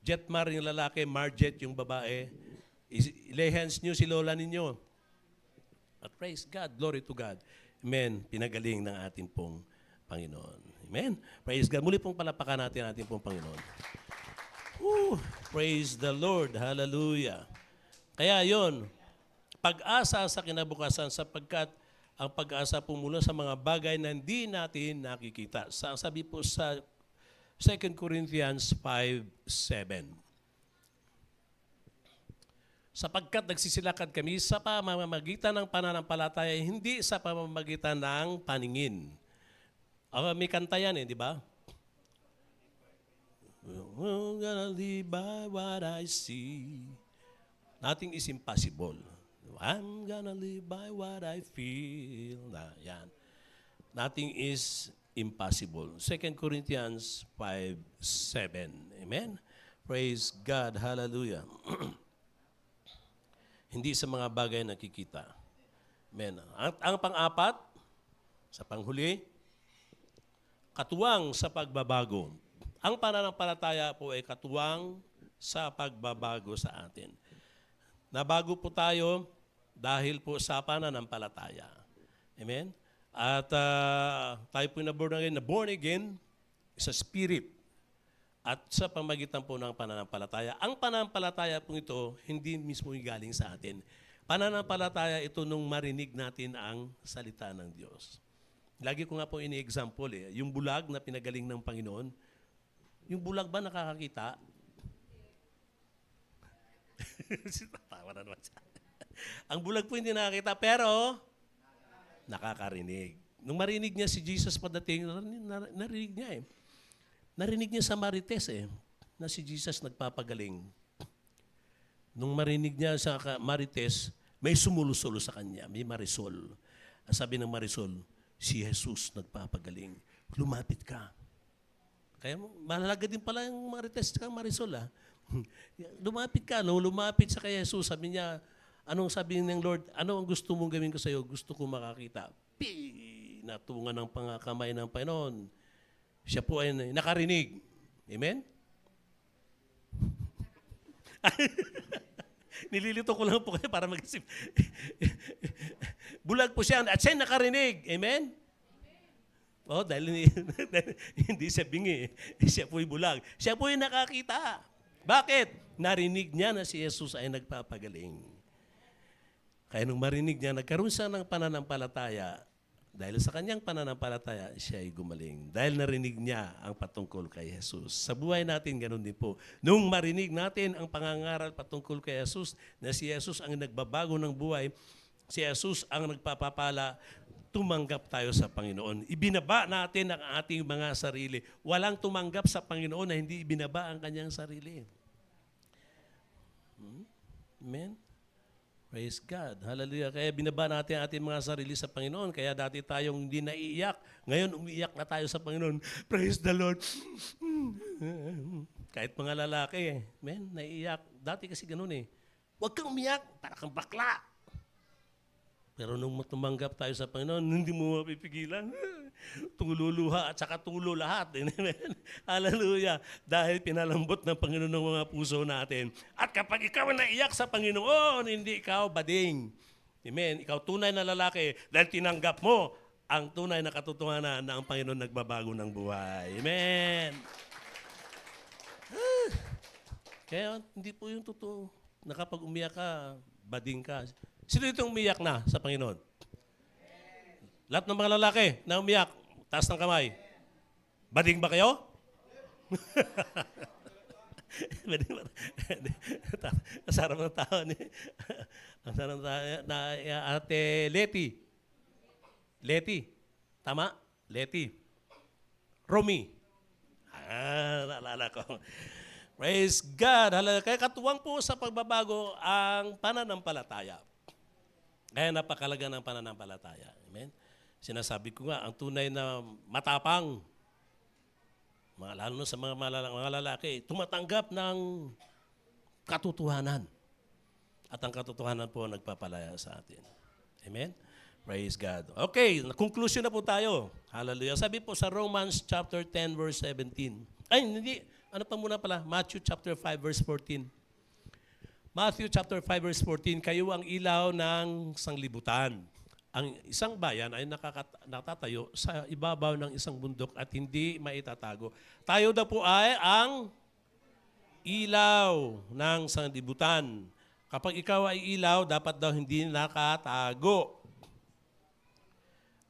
Jetmar yung lalaki, Marjet yung babae. Lay hands nyo si lola ninyo. At praise God, glory to God. Amen. Pinagaling ng ating pong Panginoon. Amen. Praise God. Muli pong palapakan natin ating pong Panginoon. Praise the Lord. Hallelujah. Kaya yon, pag-asa sa kinabukasan sapagkat ang pag-asa po mula sa mga bagay na hindi natin nakikita. Sabi po sa 2 Corinthians 5:7. Sapagkat nagsisilakad kami sa pamamagitan ng pananampalataya, hindi sa pamamagitan ng paningin. May kanta yan di ba? I'm gonna live by what I see. Nothing is impossible. I'm gonna live by what I feel. Yan. Nothing is impossible. 2 Corinthians 5:7. Amen? Praise God. Hallelujah. Hindi sa mga bagay nakikita. Amen. Ang pang-apat, sa panghuli, katuwang sa pagbabago. Ang pananampalataya po ay katuwang sa pagbabago sa atin. Nabago po tayo dahil po sa pananampalataya. Amen? At tayo po na born again sa spirit at sa pamagitan po ng pananampalataya. Ang pananampalataya po ito, hindi mismo galing sa atin. Pananampalataya ito nung marinig natin ang salita ng Diyos. Lagi ko nga po ini-example yung bulag na pinagaling ng Panginoon, yung bulag ba nakakakita? Tawa na naman siya. Ang bulag po hindi nakakita, pero nakakarinig. Nung marinig niya si Jesus padating, narinig niya Narinig niya sa Marites na si Jesus nagpapagaling. Nung marinig niya sa Marites, may sumulo-sulo sa kanya, may Marisol. Sabi ng Marisol, si Jesus nagpapagaling. Lumapit ka. Kaya mahalaga din pala yung Marites at Marisol. Lumapit ka. No? Lumapit sa kay Jesus. Sabi niya, anong sabi ng Lord? Ano ang gusto mong gawin ko sa iyo? Gusto ko makakita. Natungan ng pangakamay ng Panginoon. Siya po ay nakarinig. Amen? Nililito ko lang po kayo para mag-isip. Bulag po siya at siya nakarinig. Amen? Dahil hindi siya bingi. Siya po'y bulag. Siya po'y nakakita. Bakit? Narinig niya na si Jesus ay nagpapagaling. Kaya nung marinig niya, nagkaroon siya ng pananampalataya. Dahil sa kanyang pananampalataya, siya ay gumaling. Dahil narinig niya ang patungkol kay Jesus. Sa buhay natin, ganun din po. Nung marinig natin ang pangangaral patungkol kay Jesus, na si Jesus ang nagbabago ng buhay, si Jesus ang nagpapapala, tumanggap tayo sa Panginoon. Ibinaba natin ang ating mga sarili. Walang tumanggap sa Panginoon na hindi ibinaba ang kanyang sarili. Amen? Praise God. Hallelujah. Kaya binaba natin ang ating mga sarili sa Panginoon. Kaya dati tayong hindi naiiyak. Ngayon umiiyak na tayo sa Panginoon. Praise the Lord. Kahit mga lalaki, naiiyak. Dati kasi ganun Huwag kang umiyak, para kang bakla. Pero nung tumanggap tayo sa Panginoon, hindi mo mapipigilan. Tungululuha at saka tulo lahat. Hallelujah. Dahil pinalambot ng Panginoon ng mga puso natin. At kapag ikaw naiyak sa Panginoon, hindi ikaw bading. Amen. Ikaw tunay na lalaki dahil tinanggap mo ang tunay na katotohanan na ang Panginoon nagbabago ng buhay. Amen. Kaya hindi po yung totoo na kapag umiyak ka, bading ka. Sino itong umiyak na sa Panginoon? Lahat ng mga lalaki na umiyak, taas ng kamay. Bading ba kayo? Sarap ng tao. Nasaan na Ate Leti? Leti. Tama? Leti. Romy. Naalala ko. Praise God. Kaya katuwang po sa pagbabago ang pananampalataya. Kaya napakalaga ng pananampalataya. Amen? Sinasabi ko nga, ang tunay na matapang, lalo na sa mga lalaki, tumatanggap ng katotohanan. At ang katotohanan po nagpapalaya sa atin. Amen? Praise God. Okay, conclusion na po tayo. Hallelujah. Sabi po sa Romans chapter 10 verse 17. Ay, hindi. Ano pa muna pala? Matthew chapter 5 verse 14. Matthew chapter 5 verse 14, kayo ang ilaw ng sanglibutan. Ang isang bayan ay nakatatayo sa ibabaw ng isang bundok at hindi maitatago. Tayo daw po ay ang ilaw ng sanglibutan. Kapag ikaw ay ilaw, dapat daw hindi nakatago.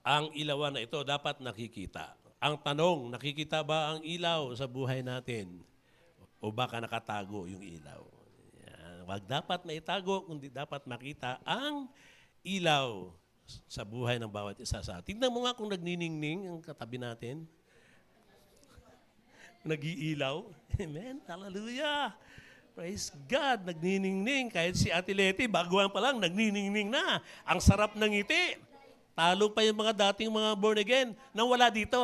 Ang ilawan na ito dapat nakikita. Ang tanong, nakikita ba ang ilaw sa buhay natin? O baka nakatago yung ilaw? Yan. Wag dapat maitago, kundi dapat makita ang ilaw sa buhay ng bawat isa sa atin. Tingnan mo nga kung nagniningning ang katabi natin. Nag-iilaw. Amen. Hallelujah. Praise God. Nagniningning. Kahit si Ate Leti, baguhan pa lang, nagniningning na. Ang sarap ng ngiti. Talo pa yung mga dating mga born again nang wala dito.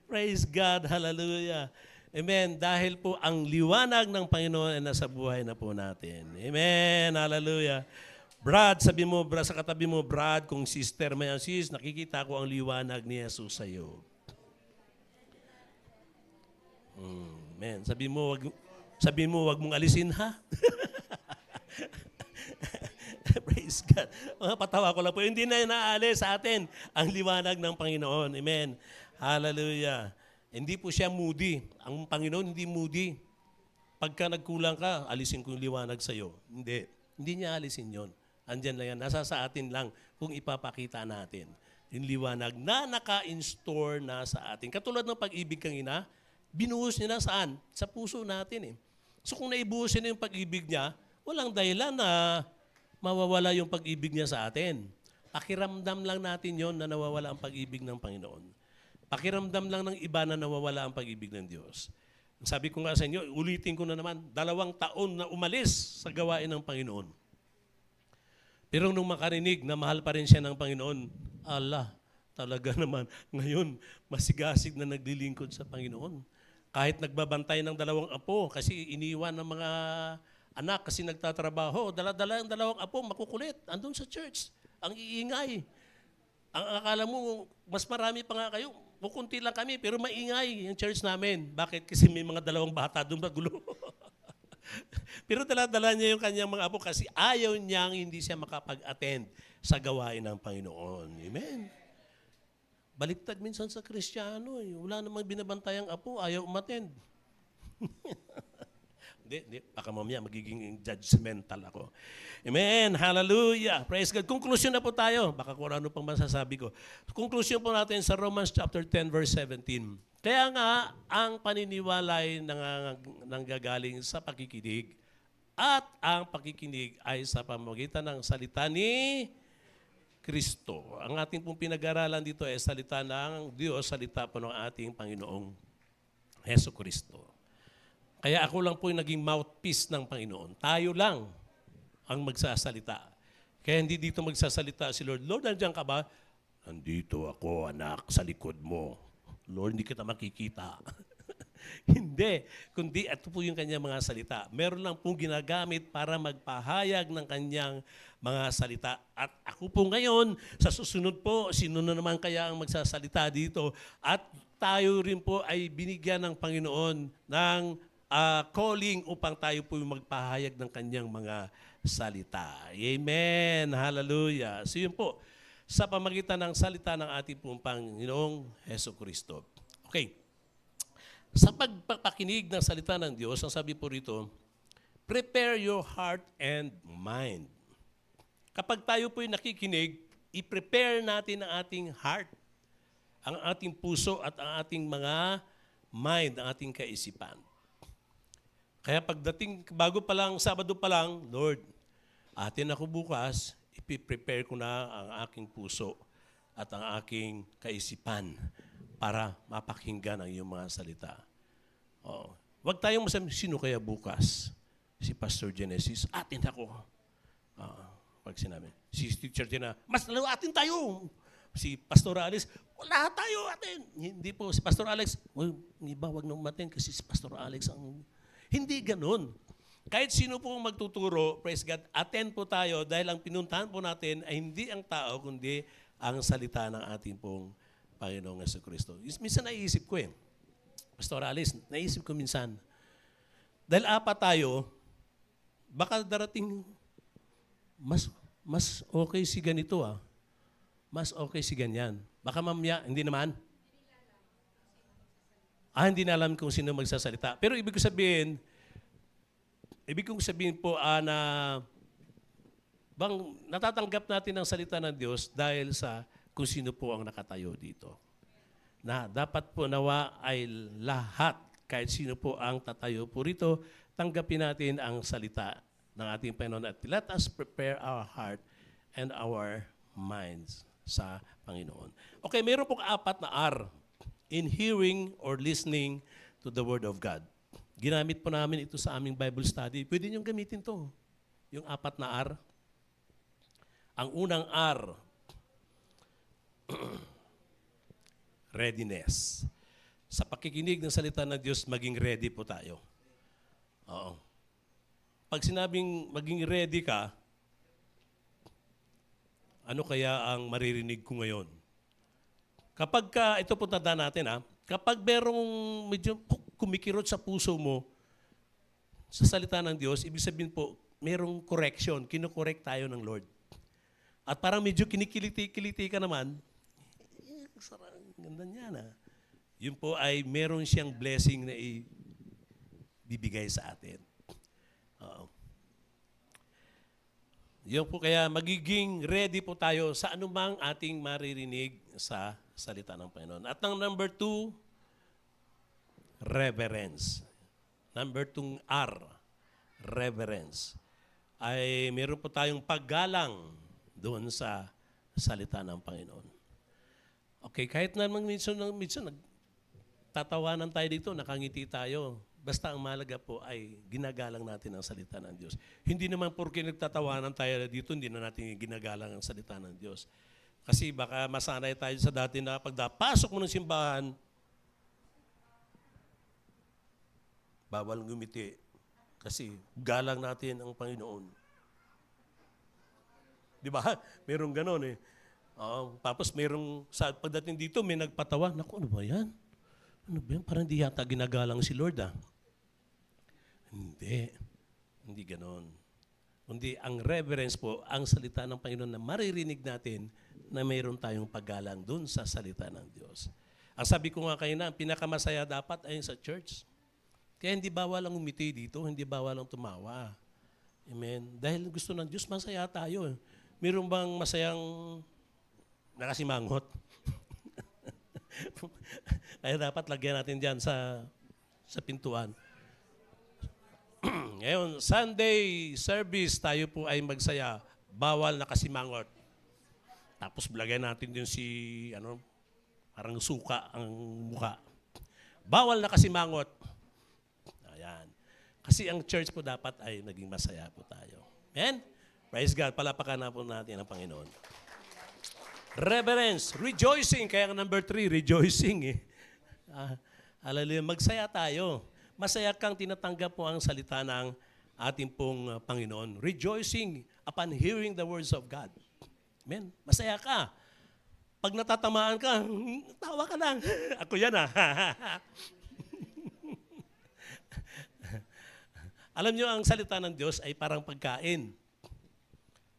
Praise God. Hallelujah. Amen. Dahil po ang liwanag ng Panginoon ay nasa buhay na po natin. Amen. Hallelujah. Brad, sabi mo, sa katabi mo, Brad, kung sister may sis, nakikita ko ang liwanag ni Jesus sa iyo. Amen. Sabi mo, wag mong alisin, ha? Praise God. Mga patawa ko lang po. Hindi na inaalis sa atin ang liwanag ng Panginoon. Amen. Hallelujah. Hindi po siya moody. Ang Panginoon hindi moody. Pagka nagkulang ka, alisin ko yung liwanag sa iyo. Hindi. Hindi niya alisin yon. Andyan lang yan. Nasa sa atin lang kung ipapakita natin. Yung liwanag na naka-install na sa atin. Katulad ng pag-ibig kang ina, binuhos niya na saan? Sa puso natin eh. So kung naibuhos niya yung pag-ibig niya, walang dahilan na mawawala yung pag-ibig niya sa atin. Pakiramdam lang natin yon na nawawala ang pag-ibig ng Panginoon. Pakiramdam lang ng iba na nawawala ang pag-ibig ng Diyos. Sabi ko nga sa inyo, ulitin ko na naman, 2 taon na umalis sa gawain ng Panginoon. Pero nung makarinig na mahal pa rin siya ng Panginoon, Allah, talaga naman, ngayon, masigasig na naglilingkod sa Panginoon. Kahit nagbabantay ng 2 apo, kasi iniwan ng mga anak kasi nagtatrabaho, dala-dala ang 2 apo, makukulit, andun sa church, ang iingay. Ang akala mo, mas marami pa nga kayo, kukunti lang kami, pero maingay yung church namin. Bakit? Kasi may mga 2 bata doon magulo. Pero dala-dala niya yung kanyang mga apo kasi ayaw niyang hindi siya makapag-attend sa gawain ng Panginoon. Amen. Baliktad minsan sa Kristiyano. Wala namang binabantayang apo, ayaw umattend. Hindi. Baka mamaya magiging judgmental ako. Amen. Hallelujah. Praise God. Conclusion na po tayo. Baka kung ano pang masasabi ko. Conclusion po natin sa Romans chapter 10 verse 17. Kaya nga, ang paniniwalay nanggagaling sa pakikinig at ang pakikinig ay sa pamamagitan ng salita ni Kristo. Ang ating pong pinag-aralan dito ay salita ng Diyos, salita po ng ating Panginoong Heso Kristo. Kaya ako lang po yung naging mouthpiece ng Panginoon. Tayo lang ang magsasalita. Kaya hindi dito magsasalita si Lord. Lord, nandiyan ka ba? Nandito ako, anak, sa likod mo. Lord, hindi kita makikita. Hindi. Kundi ito po yung kanyang mga salita. Meron lang pong ginagamit para magpahayag ng kanyang mga salita. At ako po ngayon, sa susunod po, sino na naman kaya ang magsasalita dito? At tayo rin po ay binigyan ng Panginoon ng calling upang tayo po yung magpahayag ng kanyang mga salita. Amen. Hallelujah. So yun po, sa pamagitan ng salita ng ating pong Panginoong Heso Kristo. Okay. Sa pagpapakinig ng salita ng Diyos, ang sabi po rito, prepare your heart and mind. Kapag tayo po'y nakikinig, i-prepare natin ang ating heart, ang ating puso at ang ating mga mind, ang ating kaisipan. Kaya pagdating, bago pa lang, Sabado pa lang, Lord, Atin ako bukas, ipiprepare ko na ang aking puso at ang aking kaisipan para mapakinggan ang iyong mga salita. Oh. Huwag tayong masabi, sino kaya bukas? Si Pastor Genesis, atin ako. Pag sinabi, si Teacher Gina, mas lalo atin tayo. Si Pastor Alex, wala tayo atin. Hindi po, si Pastor Alex, iba, wag nang umatin kasi si Pastor Alex ang... Hindi ganun. Kahit sino po magtuturo, praise God, attend po tayo dahil ang pinuntahan po natin ay hindi ang tao, kundi ang salita ng ating pong Panginoong Jesucristo. Minsan naiisip ko Pastor Alice, naisip ko minsan, dahil apat tayo, baka darating, mas okay si ganito mas okay si ganyan. Baka mamaya, hindi naman. Hindi na alam kung sino magsasalita. Pero ibig kong sabihin po na natatanggap natin ang salita ng Diyos dahil sa kung sino po ang nakatayo dito. Na dapat po nawa ay lahat, kahit sino po ang tatayo po rito, tanggapin natin ang salita ng ating Panginoon at let us prepare our heart and our minds sa Panginoon. Okay, mayroon pong 4 na R. In hearing or listening to the Word of God. Ginamit po namin ito sa aming Bible study. Pwede niyong gamitin to. Yung 4 na R. Ang unang R, readiness. Sa pakikinig ng salita ng Diyos, maging ready po tayo. Oo. Pag sinabing maging ready ka, ano kaya ang maririnig ko ngayon? Kapag ito po tandaan natin kapag merong medyo kumikirot sa puso mo sa salita ng Diyos, ibig sabihin po, merong correction, kinokorek tayo ng Lord. At parang medyo kinikiliti-kiliti ka naman, sarang ganda niya Yun po ay meron siyang blessing na ibibigay sa atin. Yun po kaya magiging ready po tayo sa anumang ating maririnig sa salita ng Panginoon. At ang number 2, reverence. Number 2 R, reverence. Ay meron po tayong paggalang doon sa salita ng Panginoon. Okay, kahit naman minsan nagtatawanan tayo dito, nakangiti tayo. Basta ang mahalaga po ay ginagalang natin ang salita ng Diyos. Hindi naman porke nagtatawanan tayo dito, hindi na natin ginagalang ang salita ng Diyos. Kasi baka masanay tayo sa dati na pagdapasok mo ng simbahan, bawal ngumiti. Kasi galang natin ang Panginoon. Di ba? Merong ganon tapos merong, pagdating dito, may nagpatawa. Naku, ano ba yan? Ano ba yan? Parang di yata ginagalang si Lord Hindi. Hindi ganon. Kundi ang reverence po, ang salita ng Panginoon na maririnig natin na mayroon tayong paggalang dun sa salita ng Diyos. Ang sabi ko nga kayo ang pinakamasaya dapat ay sa church. Kaya hindi bawal ang umiti dito, hindi bawal ang tumawa. Amen. Dahil gusto ng Diyos, masaya tayo. Meron bang masayang nakasimangot? Kaya dapat lagyan natin dyan sa pintuan. Ngayon, Sunday service, tayo po ay magsaya. Bawal nakasimangot. Tapos lagyan natin din parang suka ang mukha. Bawal nakasimangot. Ayan. Kasi ang church po dapat ay naging masaya po tayo. Amen? Praise God. Palapakan na po natin ang Panginoon. Reverence, rejoicing. Kaya number 3, rejoicing. Hallelujah. Magsaya tayo. Masaya kang tinatanggap mo ang salita ng ating pong Panginoon. Rejoicing upon hearing the words of God. Amen. Masaya ka. Pag natatamaan ka, tawa ka lang. Ako yan Alam nyo, ang salita ng Diyos ay parang pagkain.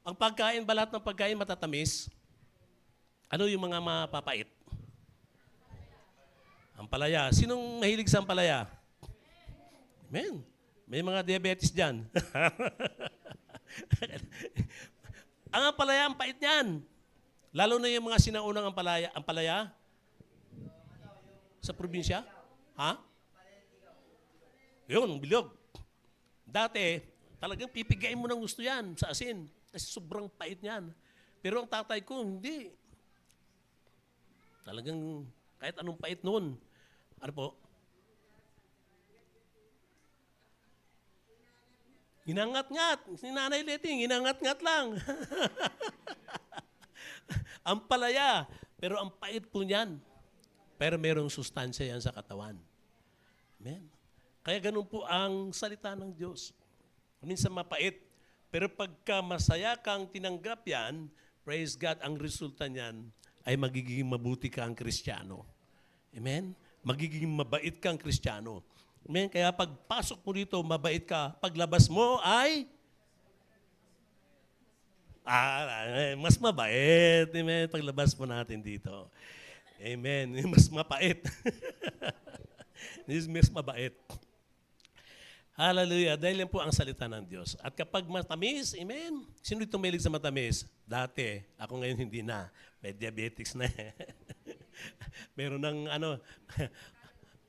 Ang pagkain ba lahat ng pagkain matatamis? Ano yung mga mapapait? Ampalaya. Sinong mahilig sa ampalaya? Amen. May mga diabetes dyan. Ang ampalaya, ang pait niyan. Lalo na yung mga sinaunang ampalaya sa probinsya. Yun, bilog. Dati, Talagang pipigain mo ng gusto yan sa asin. Kasi sobrang pait niyan. Pero ang tatay ko, hindi. Talagang kahit anong pait noon. Ano po? Inangat-ngat. Si Nanay Letty, inangat-ngat lang. Ang palaya. Pero ang pait po niyan. Pero merong sustansya yan sa katawan. Amen. Kaya ganun po ang salita ng Diyos. Minsan mapait. Pero pagka masaya kang tinanggap yan, praise God, ang resulta niyan ay magiging mabuti kang Kristiyano. Amen? Magiging mabait kang Kristiyano. Amen? Kaya pagpasok mo dito, mabait ka. Paglabas mo ay mas mabait. Amen? Paglabas mo natin dito. Amen? Mas mapait. Mas mabait. Hallelujah. Dahil yan po ang salita ng Diyos. At kapag matamis, amen. Sino dito mahilig sa matamis? Dati. Ako ngayon hindi na. May diabetics na. Meron ng ano.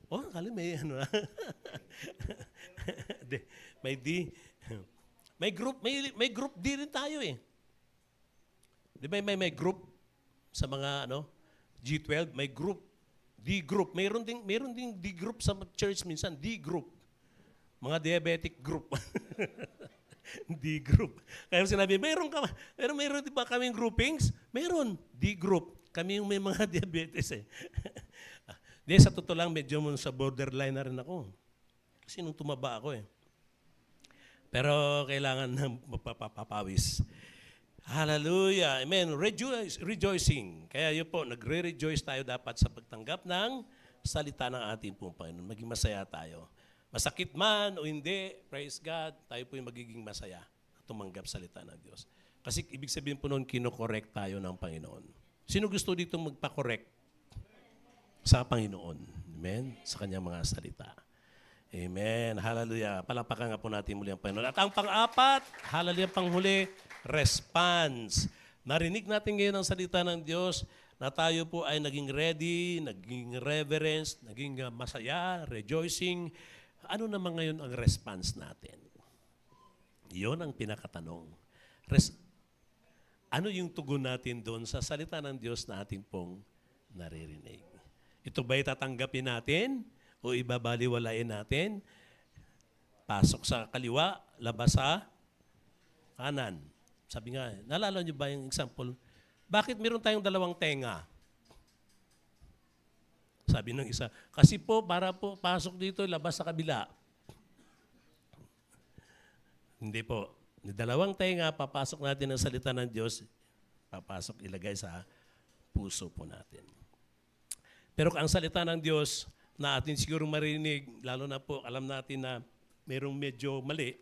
Kali may ano. May D. May group D rin tayo eh. Di ba may group sa mga ano, G12, may group, D group. Meron ding D group sa church minsan, D group. Mga diabetic group. D group. Kaya sinabi, meron di ba kaming groupings? Meron, D group. Kami yung may mga diabetes eh. Di, sa totoo lang, medyo sa borderline na rin ako. Kasi nung tumaba ako eh. Pero kailangan ng mapapapawis. Hallelujah. Amen. Rejoicing. Kaya yun po, nagre-rejoice tayo dapat sa pagtanggap ng salita ng ating pong Panginoon. Maging masaya tayo. Masakit man o hindi, praise God, tayo po yung magiging masaya at tumanggap salita ng Diyos. Kasi ibig sabihin po noon, kinokorek tayo ng Panginoon. Sino gusto dito magpa-correct? Sa Panginoon. Amen? Sa kanyang mga salita. Amen. Hallelujah. Palapakan nga po natin muli ang Panginoon. At ang pang-apat, hallelujah, panghuli, response. Narinig natin ngayon ang salita ng Diyos na tayo po ay naging ready, naging reverence, naging masaya, rejoicing. Ano naman ngayon ang response natin? Iyon ang pinakatanong. Ano yung tugon natin doon sa salita ng Diyos na ating pong naririnig? Ito ba'y tatanggapin natin o ibabaliwalain natin? Pasok sa kaliwa, labas sa kanan. Sabi nga, naalala niyo ba yung example? Bakit meron tayong dalawang tenga? Sabi ng isa, kasi po, para po pasok dito, labas sa kabila. Hindi po. Dalawang tenga, papasok natin ang salita ng Diyos, papasok ilagay sa puso po natin. Pero ang salita ng Diyos na atin siguro marinig, lalo na po alam natin na mayroong medyo mali,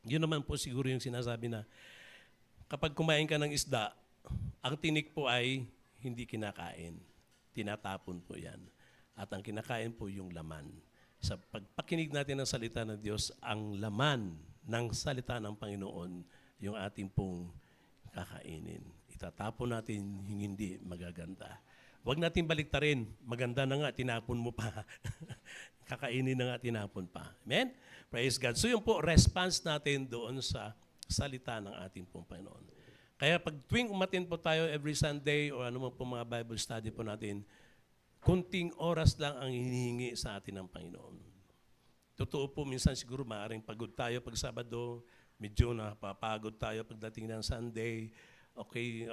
yun naman po siguro yung sinasabi na kapag kumain ka ng isda, ang tinik po ay hindi kinakain. Tinatapon po yan. At ang kinakain po yung laman. Sa pagpakinig natin ng salita ng Diyos, ang laman ng salita ng Panginoon, yung ating pong kakainin. Itatapon natin yung hindi magaganda. Huwag natin baliktarin. Maganda na nga, tinapon mo pa. Kakainin na nga, tinapon pa. Amen? Praise God. So yun po, response natin doon sa salita ng ating pong Panginoon. Kaya pag tuwing umatin po tayo every Sunday o ano man po mga Bible study po natin, kunting oras lang ang hinihingi sa atin ng Panginoon. Totoo po, minsan siguro maaaring pagod tayo pag Sabado, medyo napapagod tayo pagdating ng Sunday, okay,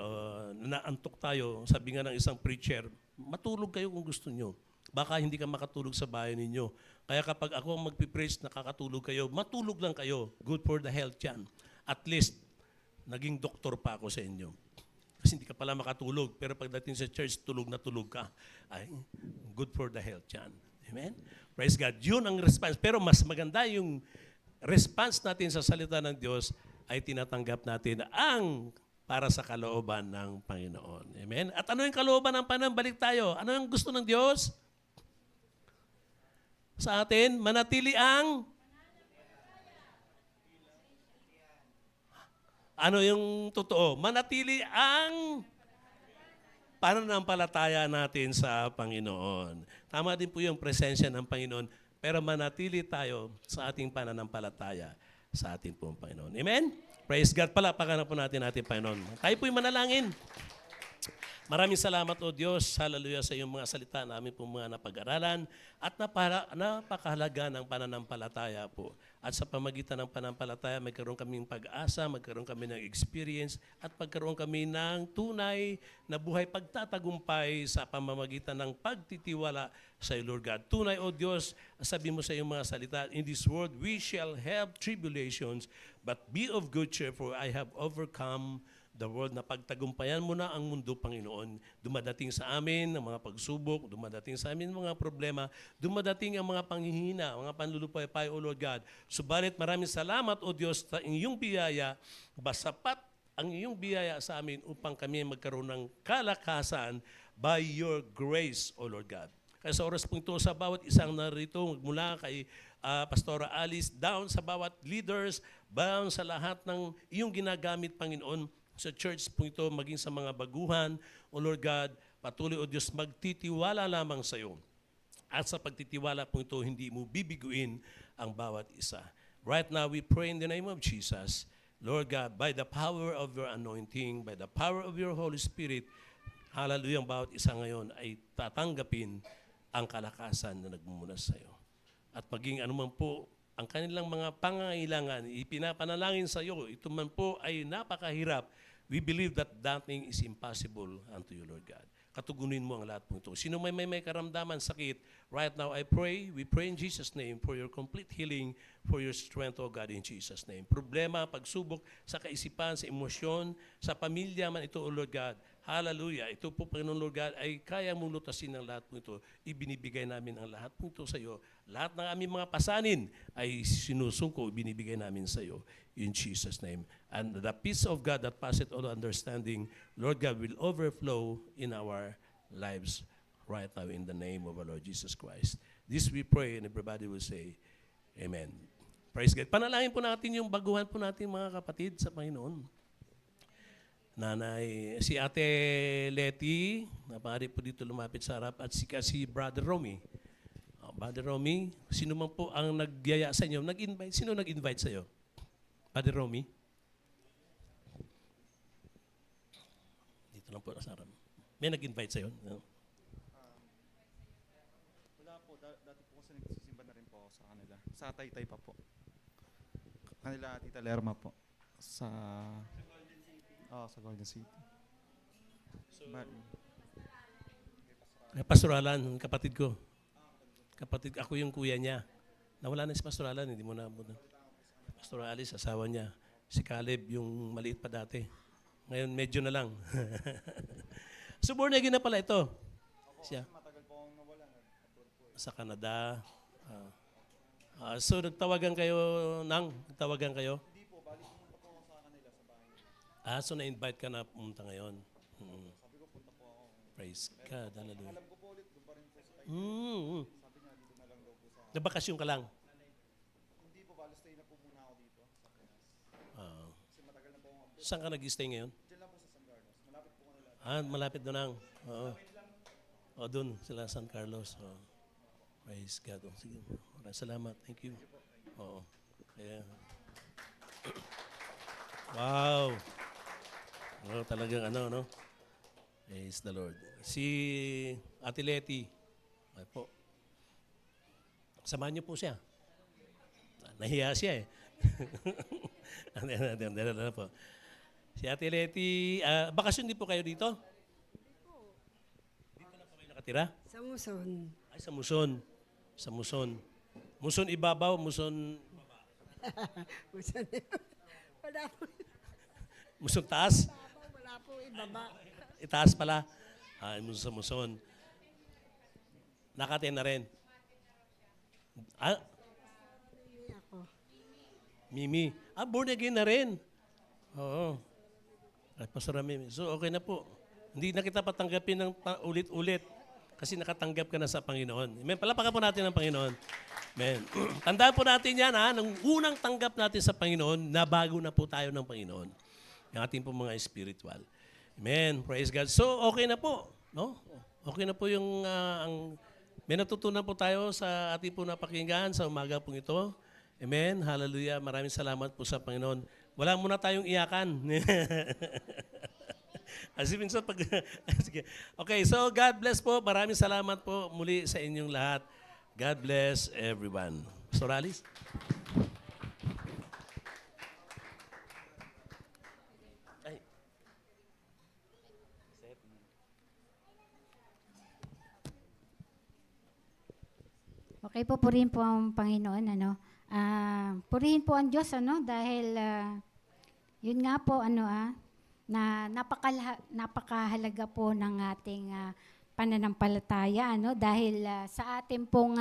naantok tayo. Sabi nga ng isang preacher, matulog kayo kung gusto nyo. Baka hindi ka makatulog sa bahay ninyo. Kaya kapag ako ang magpipreach, nakakatulog kayo, matulog lang kayo. Good for the health yan. At least, naging doktor pa ako sa inyo. Kasi hindi ka pala makatulog. Pero pagdating sa church, tulog na tulog ka. Ay, good for the health yan. Amen? Praise God. Yun ang response. Pero mas maganda yung response natin sa salita ng Diyos ay tinatanggap natin ang para sa kalooban ng Panginoon. Amen? At ano yung kalooban ng Panginoon? Balik tayo. Ano yung gusto ng Diyos? Sa atin, manatili ang ano yung totoo? Manatili ang pananampalataya natin sa Panginoon. Tama din po yung presensya ng Panginoon, pero manatili tayo sa ating pananampalataya sa atin pong Panginoon. Amen? Praise God. Palapakan na po natin Panginoon. Tayo po'y manalangin. Maraming salamat, O Diyos, hallelujah, sa iyong mga salita namin po mga napag-aralan at napakahalaga ng pananampalataya po. At sa pamagitan ng pananampalataya, magkaroon kaming pag-asa, magkaroon kami ng experience, at magkaroon kami ng tunay na buhay pagtatagumpay sa pamamagitan ng pagtitiwala sa iyo, Lord God. Tunay, O Diyos, sabi mo sa iyong mga salita, in this world we shall have tribulations, but be of good cheer, for I have overcome the world. Na pagtagumpayan mo na ang mundo, Panginoon. Dumadating sa amin ang mga pagsubok, dumadating sa amin ang mga problema, dumadating ang mga panghihina, mga panlulupay-pay, O Lord God. Subalit maraming salamat, O Diyos, sa iyong biyaya, basapat ang iyong biyaya sa amin upang kami magkaroon ng kalakasan by your grace, O Lord God. Kaya sa oras po ito, sa bawat isang narito, mula kay Pastora Alice, down sa bawat leaders, down sa lahat ng iyong ginagamit, Panginoon, sa church po ito, maging sa mga baguhan, O Lord God, patuloy, O Diyos, magtitiwala lamang sa iyo. At sa pagtitiwala po ito, hindi mo bibiguin ang bawat isa. Right now, we pray in the name of Jesus, Lord God, by the power of your anointing, by the power of your Holy Spirit, hallelujah, ang bawat isa ngayon ay tatanggapin ang kalakasan na nagmumula sa iyo. At maging anuman po ang kanilang mga pangangailangan, ipinapanalangin sa iyo, ito man po ay napakahirap. We believe that nothing is impossible unto you, Lord God. Katugunin mo ang lahat po ito. Sino may karamdaman, sakit, right now I pray, we pray in Jesus' name for your complete healing, for your strength, O God, in Jesus' name. Problema, pagsubok sa kaisipan, sa emosyon, sa pamilya man ito, O Lord God. Hallelujah. Ito po, Panginoon Lord God, ay kaya mong lutasin ng lahat po ito. Ibinibigay namin ang lahat po ito sa iyo. Lahat ng aming mga pasanin ay sinusungko, ibinibigay namin sa iyo. In Jesus' name. And the peace of God that passeth all understanding, Lord God, will overflow in our lives right now in the name of our Lord Jesus Christ. This we pray and everybody will say, Amen. Praise God. Panalangin po natin yung baguhan po natin mga kapatid sa Panginoon. Nanay, si Ate Letty, na maaari po dito lumapit sa harap, at si Brother Romy. Brother Romy, sino man po ang nagyaya sa inyo, nag-invite, sino nag-invite sa iyo? Brother Romy? Dito lang po sa harap. May nag-invite sa iyo? No? Wala po, dati po kasi nagsisimba na rin po ako sa kanila. Sa Taytay pa po. Kanila Tita Lerma po. Sa Golden City. So, Pastoralan, kapatid ko. Kapatid, ako yung kuya niya. Nawala na si Pastoralan, hindi mo na abutan. Pastor Alice, asawa niya. Si Caleb, yung maliit pa dati. Ngayon, medyo na lang. So, born again na pala ito. Siya. matagal po akong nawala. Sa Canada. So, nagtawagan kayo, nagtawagan kayo? Hindi po, balik pumunta po ako sa kanila sa bahay. So na-invite ka na pumunta ngayon. Sabi ko, punta po ako. Praise God, hallelujah. Alam ko po ulit, doon pa rin po sa Taytay. Sabi niya, dito na lang daw po sa... Nabakasyon ka lang? Hindi po, bali stay na po muna ako dito sa Pinas. Kasi matagal na po akong... Saan ka nag-stay ngayon? Diyan lang po sa San Carlos. Malapit po kanila. Malapit doon lang. Oo. Doon sila San Carlos. Praise God. Sige. Maraming salamat. Thank you. Oo. Yeah. Wow. Talagang no? Praise the Lord. Si Ate Letty. Ay po. Samahan niyo po siya. Nahiya siya eh. Ano po. Si Ate Letty, bakasyon din po kayo dito? Dito lang po kayo nakatira? Sa Muson. Ay, sa Muson. Sa Muson. Muson ibabaw, Muson... Muson. Wala po. Muson taas? Wala po ibaba. Itaas pala. Muson sa Muson. Nakatin na rin. Hindi ako. Mimi. Born again na rin. Oo. Ay, Pastor Mimi. So, okay na po. Hindi na kita patanggapin ng ulit-ulit kasi nakatanggap ka na sa Panginoon. Amen. Palapakan po natin ang Panginoon. Amen. Tandaan po natin yan, nung unang tanggap natin sa Panginoon, nabago na po tayo ng Panginoon. Yung ating po mga spiritual. Amen. Praise God. So, okay na po. No? Okay na po yung... may natutunan po tayo sa ating po napakinggan sa umaga pong ito. Amen. Hallelujah. Maraming salamat po sa Panginoon. Wala muna tayong iyakan. Kasi minsan pag... Sige. Okay, so God bless po. Maraming salamat po muli sa inyong lahat. God bless everyone. Pastor Alice? Ay. Okay po, purihin po ang Panginoon, ano. Purihin po ang Diyos, ano, dahil yun nga po, ano, na napakahalaga po ng ating pananampalataya, ano, dahil sa ating pong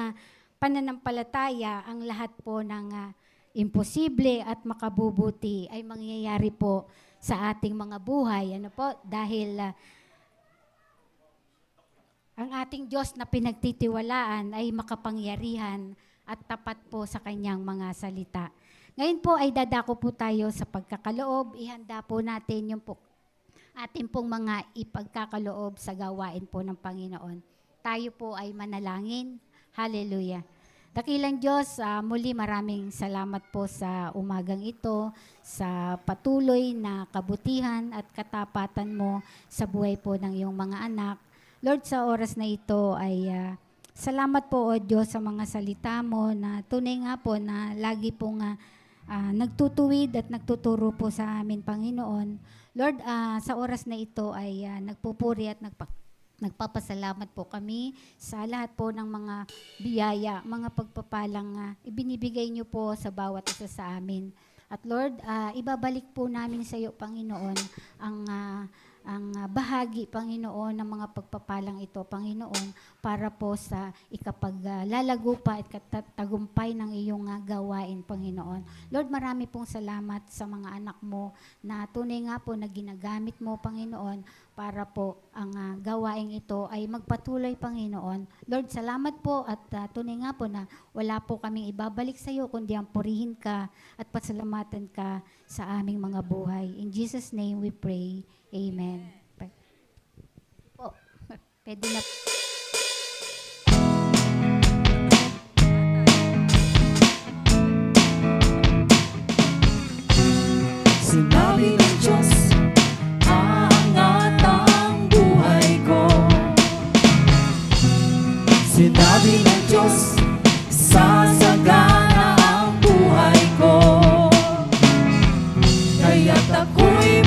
pananampalataya, ang lahat po ng imposible at makabubuti ay mangyayari po sa ating mga buhay, ano po, dahil ang ating Diyos na pinagtitiwalaan ay makapangyarihan at tapat po sa kanyang mga salita. Ngayon po ay dadako po tayo sa pagkakaloob. Ihanda po natin yung po, ating pong mga ipagkakaloob sa gawain po ng Panginoon. Tayo po ay manalangin. Hallelujah. Dakilang Diyos, muli maraming salamat po sa umagang ito, sa patuloy na kabutihan at katapatan mo sa buhay po ng iyong mga anak. Lord, sa oras na ito ay salamat po, O Diyos, sa mga salita mo na tunay nga po na lagi pong nagtutuwid at nagtuturo po sa amin, Panginoon. Lord, sa oras na ito ay nagpupuri at nagpapasalamat po kami sa lahat po ng mga biyaya, mga pagpapalang ibinibigay niyo po sa bawat isa sa amin. At Lord, ibabalik po namin sa iyo, Panginoon, ang bahagi, Panginoon, ng mga pagpapalang ito, Panginoon, para po sa ikapaglalago pa at tagumpay ng iyong gawain, Panginoon. Lord, marami pong salamat sa mga anak mo na tunay nga po na ginagamit mo, Panginoon, para po ang gawain ito ay magpatuloy, Panginoon. Lord, salamat po at tunay nga po na wala po kaming ibabalik sa iyo, kundi ang purihin ka at pasalamatan ka sa aming mga buhay. In Jesus' name we pray. Amen. Po, pwede na. Sinabi ng Diyos, aangat ang buhay ko. Sinabi ng Diyos, sasagana ang buhay ko. Kaya't ako'y